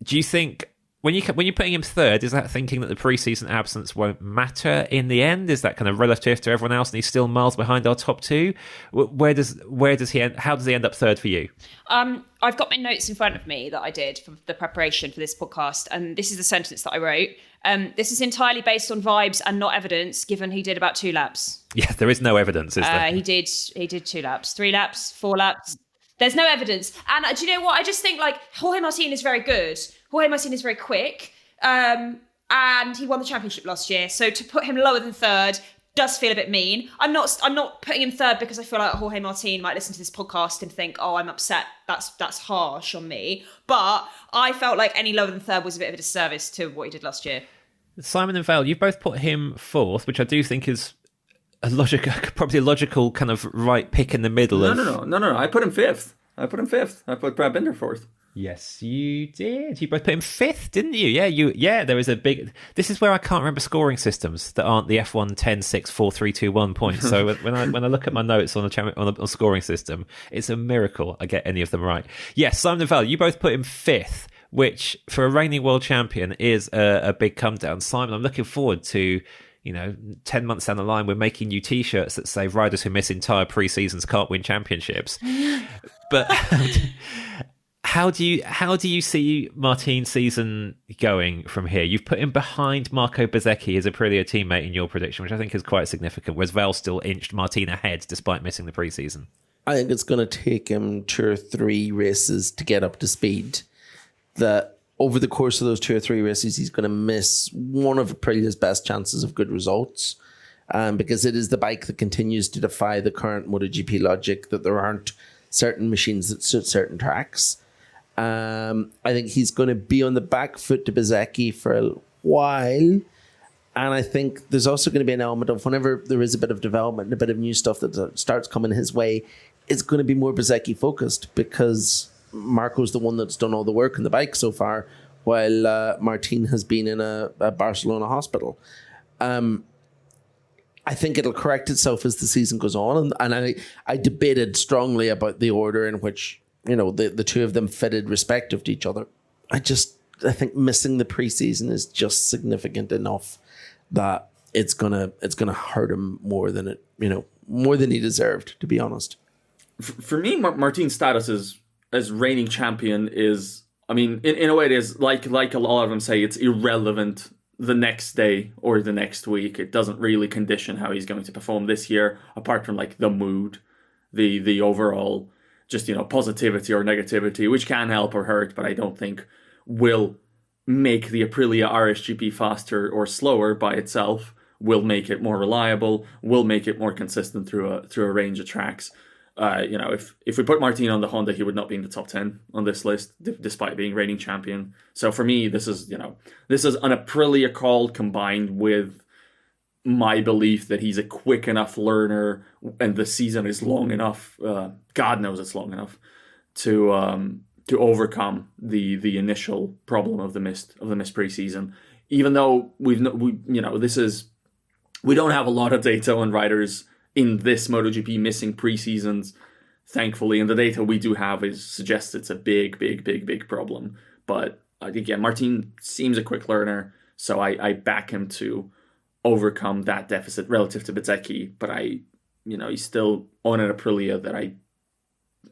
Do you think, when you're putting him 3rd, is that thinking that the preseason absence won't matter in the end? Is that kind of relative to everyone else and he's still miles behind our top 2? Where does he end? How does he end up 3rd for you? I've got my notes in front of me that I did for the preparation for this podcast, and this is the sentence that I wrote. This is entirely based on vibes and not evidence, given he did about 2 laps. Yeah, there is no evidence, is there? He did 2 laps, 3 laps, 4 laps. There's no evidence. And do you know what? I just think like Jorge Martin is very good. Jorge Martin is very quick. And he won the championship last year. So to put him lower than third does feel a bit mean. I'm not putting him third because I feel like Jorge Martin might listen to this podcast and think, oh, I'm upset. That's harsh on me. But I felt like any lower than third was a bit of a disservice to what he did last year. Simon and Val, you've both put him fourth, which I do think is probably a logical kind of right pick in the middle. No. I put him fifth. I put Brad Binder fourth. Yes, you did. You both put him fifth, didn't you? Yeah. There was a big. This is where I can't remember scoring systems that aren't the F1 10, 6, 4, 3, 2, 1 points. So when I look at my notes on the scoring system, it's a miracle I get any of them right. Yes, Simon and Val, you both put him fifth, which for a reigning world champion is a big come down. Simon, I'm looking forward to. 10 months down the line, we're making new T-shirts that say riders who miss entire pre-seasons can't win championships. But how do you see Martin's season going from here? You've put him behind Marco Bezzecchi, his Aprilia teammate, in your prediction, which I think is quite significant, whereas Val still inched Martin ahead despite missing the pre-season. I think it's going to take him 2 or 3 races to get up to speed. That over the course of those 2 or 3 races, he's going to miss one of Aprilia's best chances of good results, because it is the bike that continues to defy the current MotoGP logic that there aren't certain machines that suit certain tracks. I think he's going to be on the back foot to Bezzecchi for a while. And I think there's also going to be an element of whenever there is a bit of development and a bit of new stuff that starts coming his way, it's going to be more Bezzecchi focused because Marco's the one that's done all the work on the bike so far, while Martin has been in a Barcelona hospital. I think it'll correct itself as the season goes on. And I debated strongly about the order in which, the two of them fitted respective to each other. I think missing the preseason is just significant enough that it's gonna hurt him more than he deserved, to be honest. For me, Martin's status as reigning champion is, in a way it is, like a lot of them say, it's irrelevant the next day or the next week. It doesn't really condition how he's going to perform this year, apart from like the mood, the overall just, positivity or negativity, which can help or hurt, but I don't think will make the Aprilia RSGP faster or slower by itself, will make it more reliable, will make it more consistent through a range of tracks. If we put Martin on the Honda, he would not be in the top 10 on this list, despite being reigning champion. So for me, this is an Aprilia call combined with my belief that he's a quick enough learner and the season is long enough. God knows it's long enough to overcome the initial problem of the missed preseason. Even though we don't have a lot of data on riders in this MotoGP missing pre-seasons, thankfully, and the data we do have suggests it's a big problem. But again, Martin seems a quick learner, so I back him to overcome that deficit relative to Bezzecchi. But he's still on an Aprilia that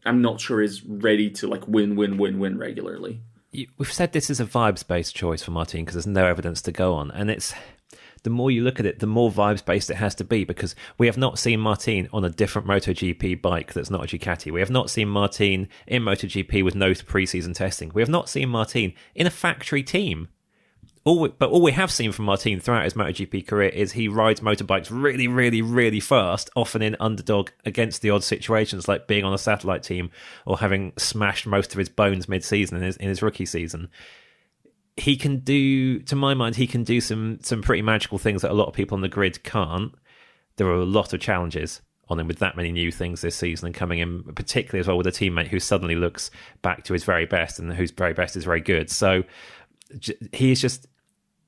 I'm not sure is ready to like win regularly. We've said this is a vibes-based choice for Martin because there's no evidence to go on, and it's. The more you look at it, the more vibes-based it has to be, because we have not seen Martin on a different MotoGP bike that's not a Ducati. We have not seen Martin in MotoGP with no pre-season testing. We have not seen Martin in a factory team. But all we have seen from Martin throughout his MotoGP career is he rides motorbikes really, really, really fast, often in underdog against the odd situations, like being on a satellite team or having smashed most of his bones mid-season in his rookie season. He can do, to my mind, some pretty magical things that a lot of people on the grid can't. There are a lot of challenges on him with that many new things this season, and coming in particularly as well with a teammate who suddenly looks back to his very best and whose very best is very good. So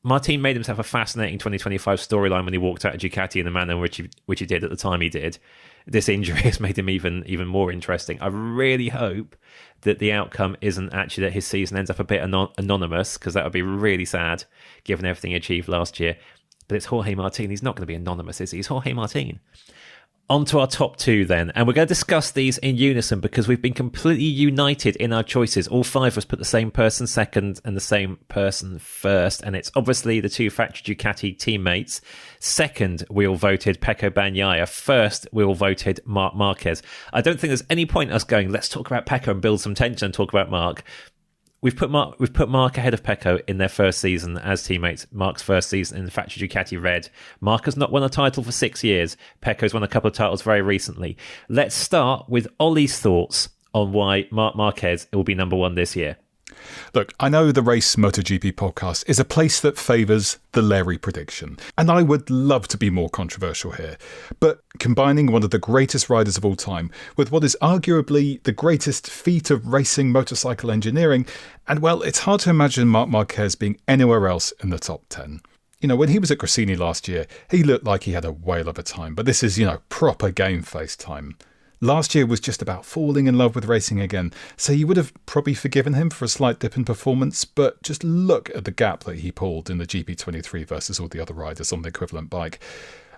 Martin made himself a fascinating 2025 storyline when he walked out of Ducati in the manner which he did at the time he did. This injury has made him even more interesting. I really hope that the outcome isn't actually that his season ends up a bit anonymous, because that would be really sad given everything he achieved last year. But it's Jorge Martin. He's not going to be anonymous, is he? He's Jorge Martin. On to our top two then, and we're going to discuss these in unison because we've been completely united in our choices. All five of us put the same person second and the same person first, and it's obviously the two factory Ducati teammates. Second, we all voted Pecco Bagnaia. First, we all voted Marc Marquez. I don't think there's any point us going, let's talk about Pecco and build some tension and talk about Marc. We've put Marc ahead of Pecco in their first season as teammates. Marc's first season in the factory Ducati Red. Marc has not won a title for 6 years. Pecco's won a couple of titles very recently. Let's start with Ollie's thoughts on why Marc Marquez will be number one this year. Look, I know the Race MotoGP podcast is a place that favours the Larry prediction, and I would love to be more controversial here. But combining one of the greatest riders of all time with what is arguably the greatest feat of racing motorcycle engineering, and well, it's hard to imagine Marc Marquez being anywhere else in the top 10. You know, when he was at Gresini last year, he looked like he had a whale of a time, but this is, proper game face time. Last year was just about falling in love with racing again, so you would have probably forgiven him for a slight dip in performance, but just look at the gap that he pulled in the GP23 versus all the other riders on the equivalent bike.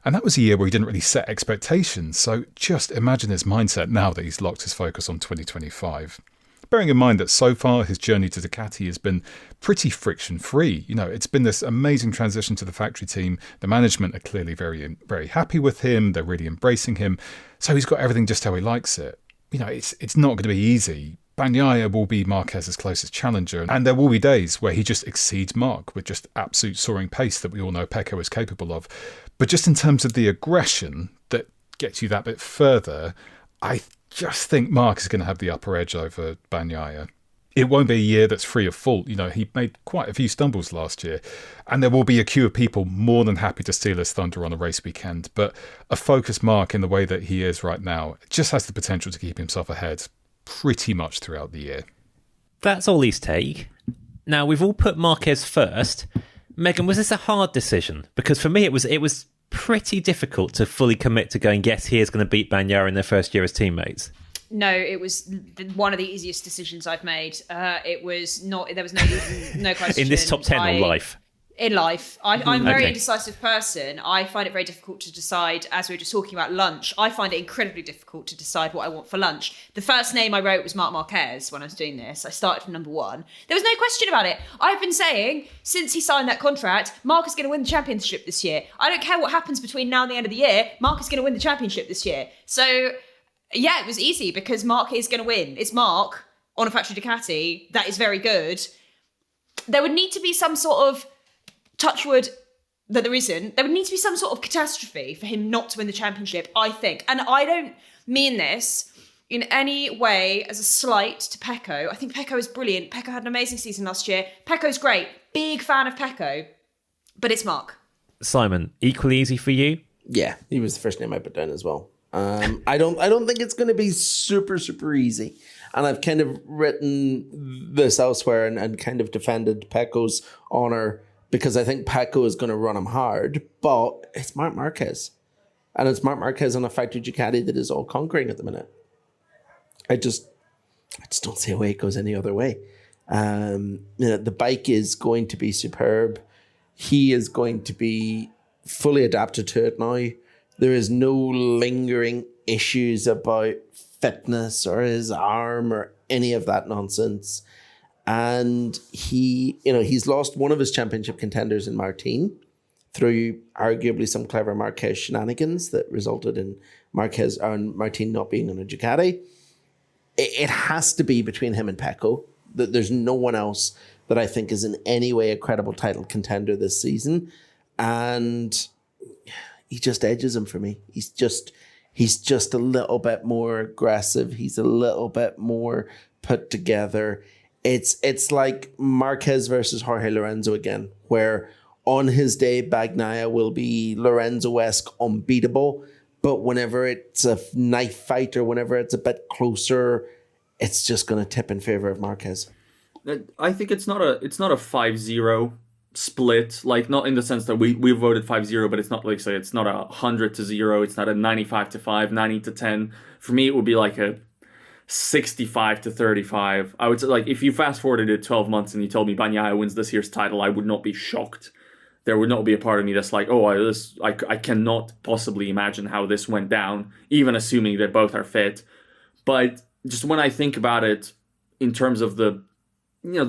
And that was a year where he didn't really set expectations, so just imagine his mindset now that he's locked his focus on 2025. Bearing in mind that so far his journey to Ducati has been pretty friction-free. It's been this amazing transition to the factory team. The management are clearly very, very happy with him. They're really embracing him. So he's got everything just how he likes it. It's not going to be easy. Bagnaia will be Marquez's closest challenger, and there will be days where he just exceeds Marc with just absolute soaring pace that we all know Pecco is capable of. But just in terms of the aggression that gets you that bit further, I just think Marc is going to have the upper edge over Bagnaia. It won't be a year that's free of fault. He made quite a few stumbles last year, and there will be a queue of people more than happy to steal his thunder on a race weekend. But a focused Marc in the way that he is right now just has the potential to keep himself ahead pretty much throughout the year. That's Ollie's take. Now, we've all put Marquez first. Megan, was this a hard decision? Because for me, it was pretty difficult to fully commit to going, yes, he is going to beat Bagnaia in their first year as teammates. No, it was one of the easiest decisions I've made. It was not. There was no question. In this top 10 or life? In life. I'm a very Okay. indecisive person. I find it very difficult to decide, as we were just talking about lunch, I find it incredibly difficult to decide what I want for lunch. The first name I wrote was Marc Marquez when I was doing this. I started from number one. There was no question about it. I've been saying, since he signed that contract, Marc is going to win the championship this year. I don't care what happens between now and the end of the year, Marc is going to win the championship this year. So, yeah, it was easy because Marc is going to win. It's Marc on a factory Ducati that is very good. There would need to be some sort of touchwood that there isn't. There would need to be some sort of catastrophe for him not to win the championship, I think. And I don't mean this in any way as a slight to Pecco. I think Pecco is brilliant. Pecco had an amazing season last year. Pecco's great. Big fan of Pecco. But it's Marc. Simon, equally easy for you? Yeah, he was the first name I put down as well. I don't think it's going to be super, super easy. And I've kind of written this elsewhere and kind of defended Pecco's honour because I think Pecco is going to run him hard, but it's Marc Marquez. And it's Marc Marquez on a factory Ducati that is all conquering at the minute. I just don't see a way it goes any other way. The bike is going to be superb. He is going to be fully adapted to it now. There is no lingering issues about fitness or his arm or any of that nonsense. And he's lost one of his championship contenders in Martin through arguably some clever Marquez shenanigans that resulted in Marquez and Martin not being on a Ducati. It has to be between him and Pecco. There's no one else that I think is in any way a credible title contender this season. And he just edges him for me. He's just a little bit more aggressive. He's a little bit more put together. It's like Marquez versus Jorge Lorenzo again, where on his day, Bagnaia will be Lorenzo-esque unbeatable, but whenever it's a knife fight or whenever it's a bit closer, it's just going to tip in favor of Marquez. I think it's not a 5-0 split, like not in the sense that we voted 5-0, but it's not like say it's not 100-0, it's not a 95-5, 90-10. For me, it would be like a 65-35. I would say, like, if you fast forwarded it 12 months and you told me Bagnaia wins this year's title, I would not be shocked. there would not be a part of me that's like, I cannot possibly imagine how this went down, even assuming that both are fit. But just when I think about it in terms of the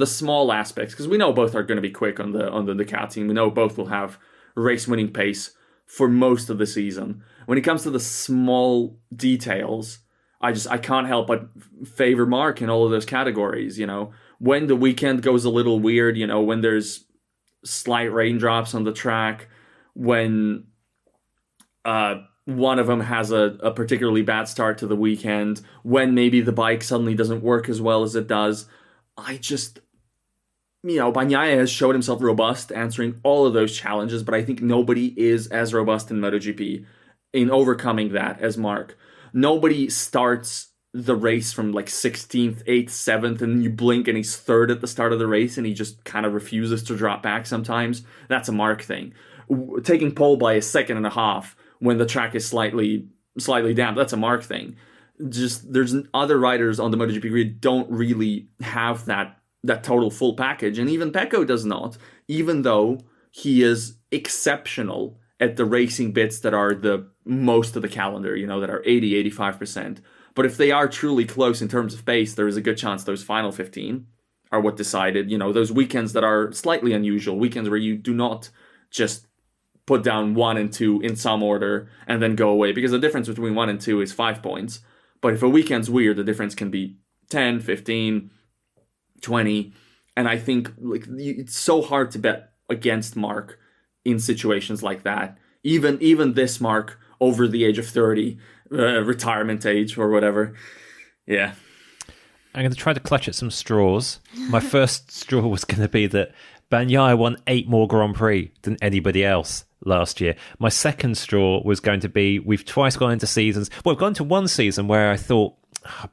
small aspects, because we know both are going to be quick on the Ducati, and we know both will have race-winning pace for most of the season. When it comes to the small details, I can't help but favor Marc in all of those categories. When the weekend goes a little weird, when there's slight raindrops on the track, when one of them has a particularly bad start to the weekend, when maybe the bike suddenly doesn't work as well as it does, Bagnaia has showed himself robust answering all of those challenges, but I think nobody is as robust in MotoGP in overcoming that as Marc. Nobody starts the race from like 16th, 8th, 7th, and you blink and he's 3rd at the start of the race and he just kind of refuses to drop back sometimes. That's a Marc thing. Taking pole by a second and a half when the track is slightly damp, that's a Marc thing. Just there's other riders on the MotoGP grid don't really have that total full package, and even Pecco does not, even though he is exceptional at the racing bits that are the most of the calendar, that are 80-85%. But if they are truly close in terms of pace, there is a good chance those final 15 are what decided, those weekends that are slightly unusual, weekends where you do not just put down 1 and 2 in some order and then go away, because the difference between 1 and 2 is 5 points. But if a weekend's weird, the difference can be 10, 15, 20. And I think it's so hard to bet against Marc in situations like that. Even this Marc over the age of 30, retirement age or whatever. Yeah. I'm going to try to clutch at some straws. My first straw was going to be that Bagnaia won 8 more Grand Prix than anybody else last year. My second straw was going to be, we've twice gone into seasons. Well, we've gone to one season where I thought,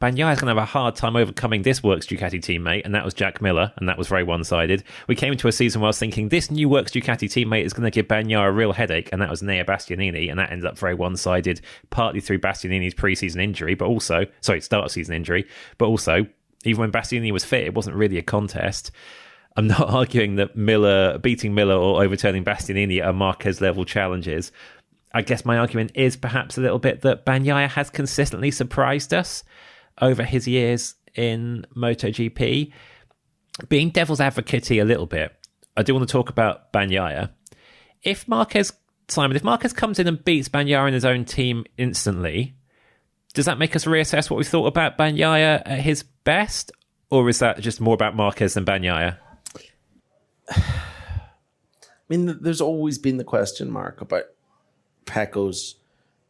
Bagnaia is going to have a hard time overcoming this Works Ducati teammate, and that was Jack Miller, and that was very one-sided. We came into a season where I was thinking, this new Works Ducati teammate is going to give Bagnaia a real headache, and that was Nea Bastianini, and that ended up very one-sided, partly through Bastianini's pre-season injury, start of season injury, but also, even when Bastianini was fit, it wasn't really a contest. I'm not arguing that beating Miller or overturning Bastianini are Marquez-level challenges. I guess my argument is perhaps a little bit that Bagnaia has consistently surprised us over his years in MotoGP. Being devil's advocate a little bit, I do want to talk about Bagnaia. If Marquez comes in and beats Bagnaia in his own team instantly, does that make us reassess what we thought about Bagnaia at his best? Or is that just more about Marquez than Bagnaia? I mean, there's always been the question mark about Pecco's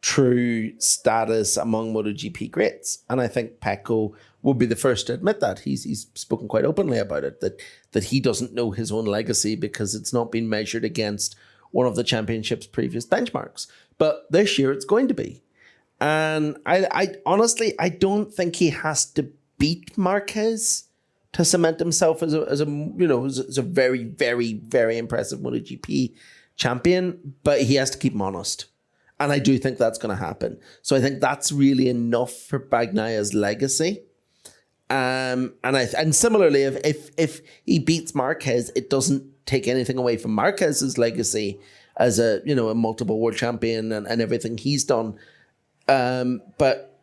true status among MotoGP greats, and I think Pecco will be the first to admit that. He's spoken quite openly about it, that he doesn't know his own legacy because it's not been measured against one of the championship's previous benchmarks. But this year it's going to be, and I honestly don't think he has to beat Marquez to cement himself as a very, very, very impressive MotoGP champion, but he has to keep him honest. And I do think that's going to happen. So I think that's really enough for Bagnaia's legacy. And similarly, if he beats Marquez, it doesn't take anything away from Marquez's legacy as a multiple world champion and everything he's done. But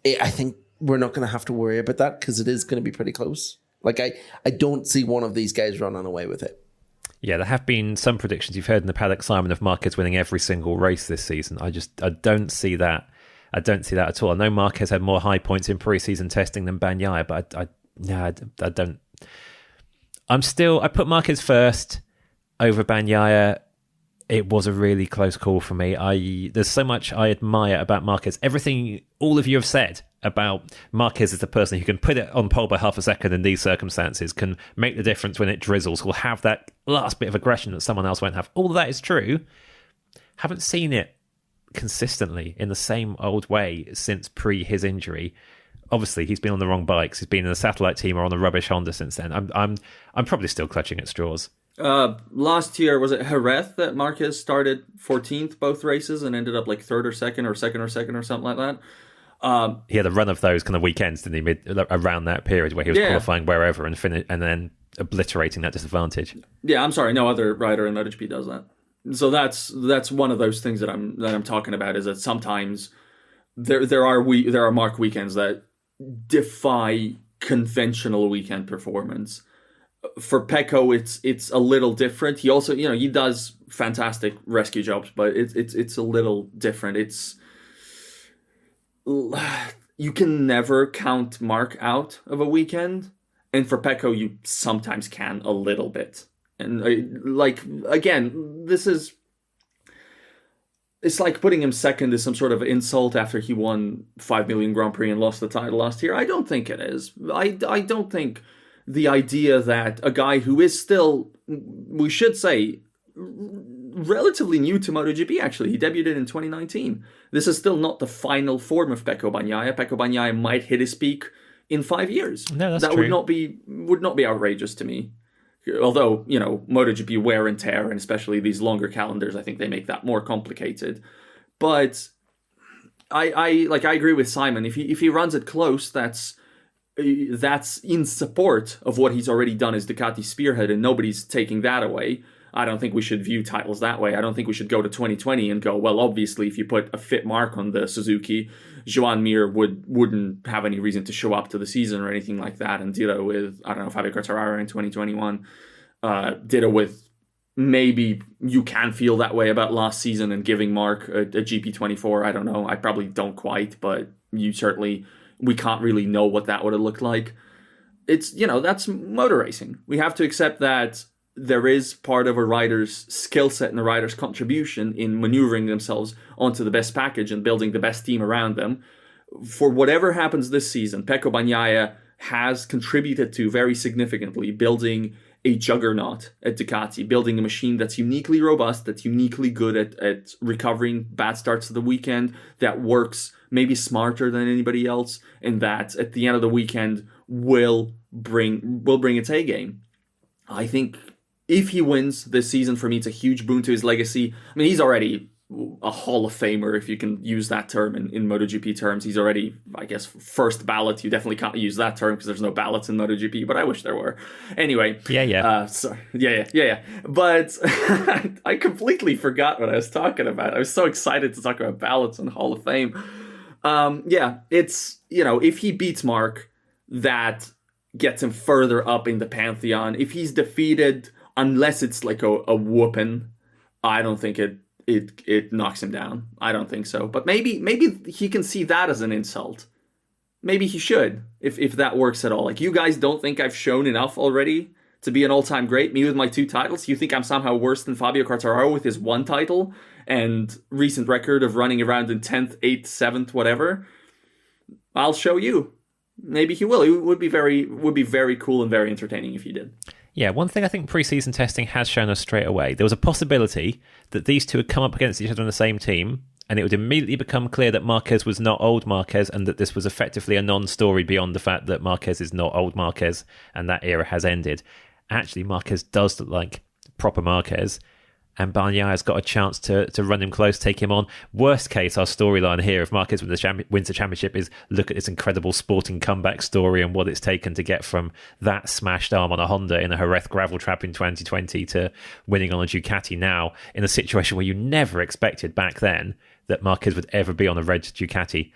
I think we're not going to have to worry about that because it is going to be pretty close. Like I don't see one of these guys running away with it. Yeah, there have been some predictions you've heard in the paddock, Simon, of Marquez winning every single race this season. I don't see that. I don't see that at all. I know Marquez had more high points in pre-season testing than Bagnaia, but I don't. I put Marquez first over Bagnaia. It was a really close call for me. There's so much I admire about Marquez. Everything all of you have said about Marquez is the person who can put it on pole by half a second in these circumstances, can make the difference when it drizzles, will have that last bit of aggression that someone else won't have. All of that is true. Haven't seen it consistently in the same old way since his injury. Obviously, he's been on the wrong bikes. He's been in a satellite team or on a rubbish Honda since then. I'm probably still clutching at straws. Last year, was it Jerez that Marquez started 14th both races and ended up like third or second or something like that? He had a run of those kind of weekends, didn't he? Around that period where he was qualifying wherever and then obliterating that disadvantage. Yeah, I'm sorry, no other rider in MotoGP does that. So that's one of those things that I'm talking about, is that sometimes there are Marc weekends that defy conventional weekend performance. For Pecco, it's a little different. He also, he does fantastic rescue jobs, but it's a little different. You can never count Marc out of a weekend, and for Pecco, you sometimes can a little bit. And again, it's like putting him second is some sort of insult after he won 5 million Grand Prix and lost the title last year. I don't think it is. I don't think the idea that a guy who is still, we should say, relatively new to MotoGP, actually. He debuted in 2019. This is still not the final form of Pecco Bagnaia. Pecco Bagnaia might hit his peak in 5 years. No, that's that true. would not be outrageous to me. Although, MotoGP wear and tear, and especially these longer calendars, I think they make that more complicated. But I agree with Simon. If he runs it close, that's in support of what he's already done as Ducati spearhead, and nobody's taking that away. I don't think we should view titles that way. I don't think we should go to 2020 and go, well, obviously, if you put a fit Marc on the Suzuki, Joan Mir wouldn't have any reason to show up to the season or anything like that. And ditto with, I don't know, Fabio Quartararo in 2021. Ditto with, maybe you can feel that way about last season and giving Marc a GP24. I don't know. I probably don't quite, but we can't really know what that would have looked like. It's, that's motor racing. We have to accept that there is part of a rider's skill set and a rider's contribution in maneuvering themselves onto the best package and building the best team around them. For whatever happens this season, Pecco Bagnaia has contributed to very significantly building a juggernaut at Ducati, building a machine that's uniquely robust, that's uniquely good at recovering bad starts of the weekend, that works maybe smarter than anybody else, and that at the end of the weekend will bring its A game. I think if he wins this season, for me, it's a huge boon to his legacy. I mean, he's already a Hall of Famer, if you can use that term in MotoGP terms. He's already, I guess, first ballot. You definitely can't use that term because there's no ballots in MotoGP, but I wish there were. Anyway. Yeah. Sorry. Yeah. But I completely forgot what I was talking about. I was so excited to talk about ballots and Hall of Fame. It's, if he beats Marc, that gets him further up in the pantheon. If he's defeated, unless it's like a whooping, I don't think it knocks him down. I don't think so. But maybe he can see that as an insult. Maybe he should, if that works at all. Like, you guys don't think I've shown enough already to be an all-time great? Me with my 2 titles? You think I'm somehow worse than Fabio Quartararo with his 1 title and recent record of running around in 10th, 8th, 7th, whatever? I'll show you. Maybe he will. It would be very cool and very entertaining if he did. Yeah, one thing I think pre-season testing has shown us straight away, there was a possibility that these two would come up against each other on the same team, and it would immediately become clear that Marquez was not old Marquez, and that this was effectively a non-story beyond the fact that Marquez is not old Marquez, and that era has ended. Actually, Marquez does look like proper Marquez, and Bagnaia's got a chance to run him close, take him on. Worst case, our storyline here, if Marquez wins the championship, is look at this incredible sporting comeback story and what it's taken to get from that smashed arm on a Honda in a Jerez gravel trap in 2020 to winning on a Ducati now, in a situation where you never expected back then that Marquez would ever be on a red Ducati.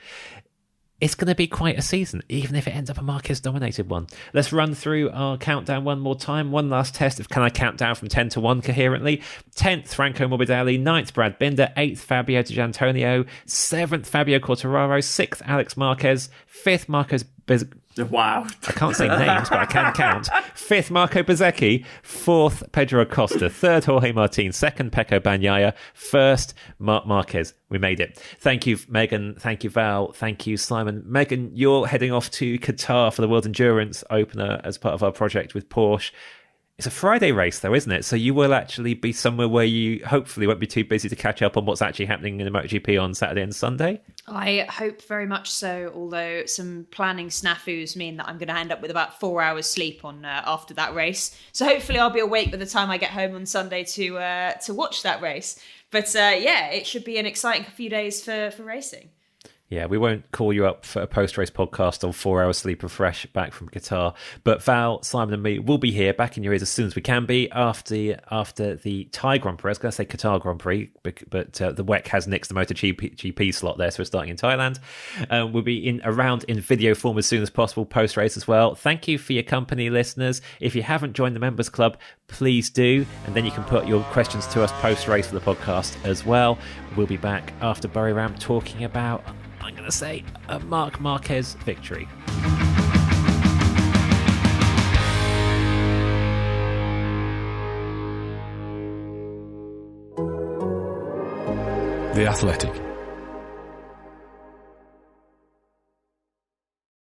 It's going to be quite a season, even if it ends up a Marquez-dominated one. Let's run through our countdown one more time. One last test of can I count down from 10 to 1 coherently. 10th, Franco Morbidelli. 9th, Brad Binder. 8th, Fabio Di Giannantonio. 7th, Fabio Quartararo. 6th, Alex Marquez. 5th, Marcos Bezzecchi. Wow. I can't say names, but I can count. 5th, Marco Bezzecchi. 4th, Pedro Acosta. 3rd, Jorge Martin. 2nd, Pecco Bagnaia. 1st, Marc Marquez. We made it. Thank you, Megan. Thank you, Val. Thank you, Simon. Megan, you're heading off to Qatar for the World Endurance Opener as part of our project with Porsche. It's a Friday race, though, isn't it? So you will actually be somewhere where you hopefully won't be too busy to catch up on what's actually happening in the MotoGP on Saturday and Sunday. I hope very much so, although some planning snafus mean that I'm going to end up with about 4 hours sleep on after that race. So hopefully I'll be awake by the time I get home on Sunday to watch that race. But it should be an exciting few days for racing. Yeah, we won't call you up for a post-race podcast on 4 hours sleep and fresh back from Qatar. But Val, Simon and me will be here back in your ears as soon as we can be after the Thai Grand Prix. I was going to say Qatar Grand Prix, but the WEC has nixed the MotoGP slot there, so we're starting in Thailand. We'll be around in video form as soon as possible post-race as well. Thank you for your company, listeners. If you haven't joined the Members Club, please do. And then you can put your questions to us post-race for the podcast as well. We'll be back after Buriram talking about, I'm going to say, a Marc Marquez victory. The Athletic.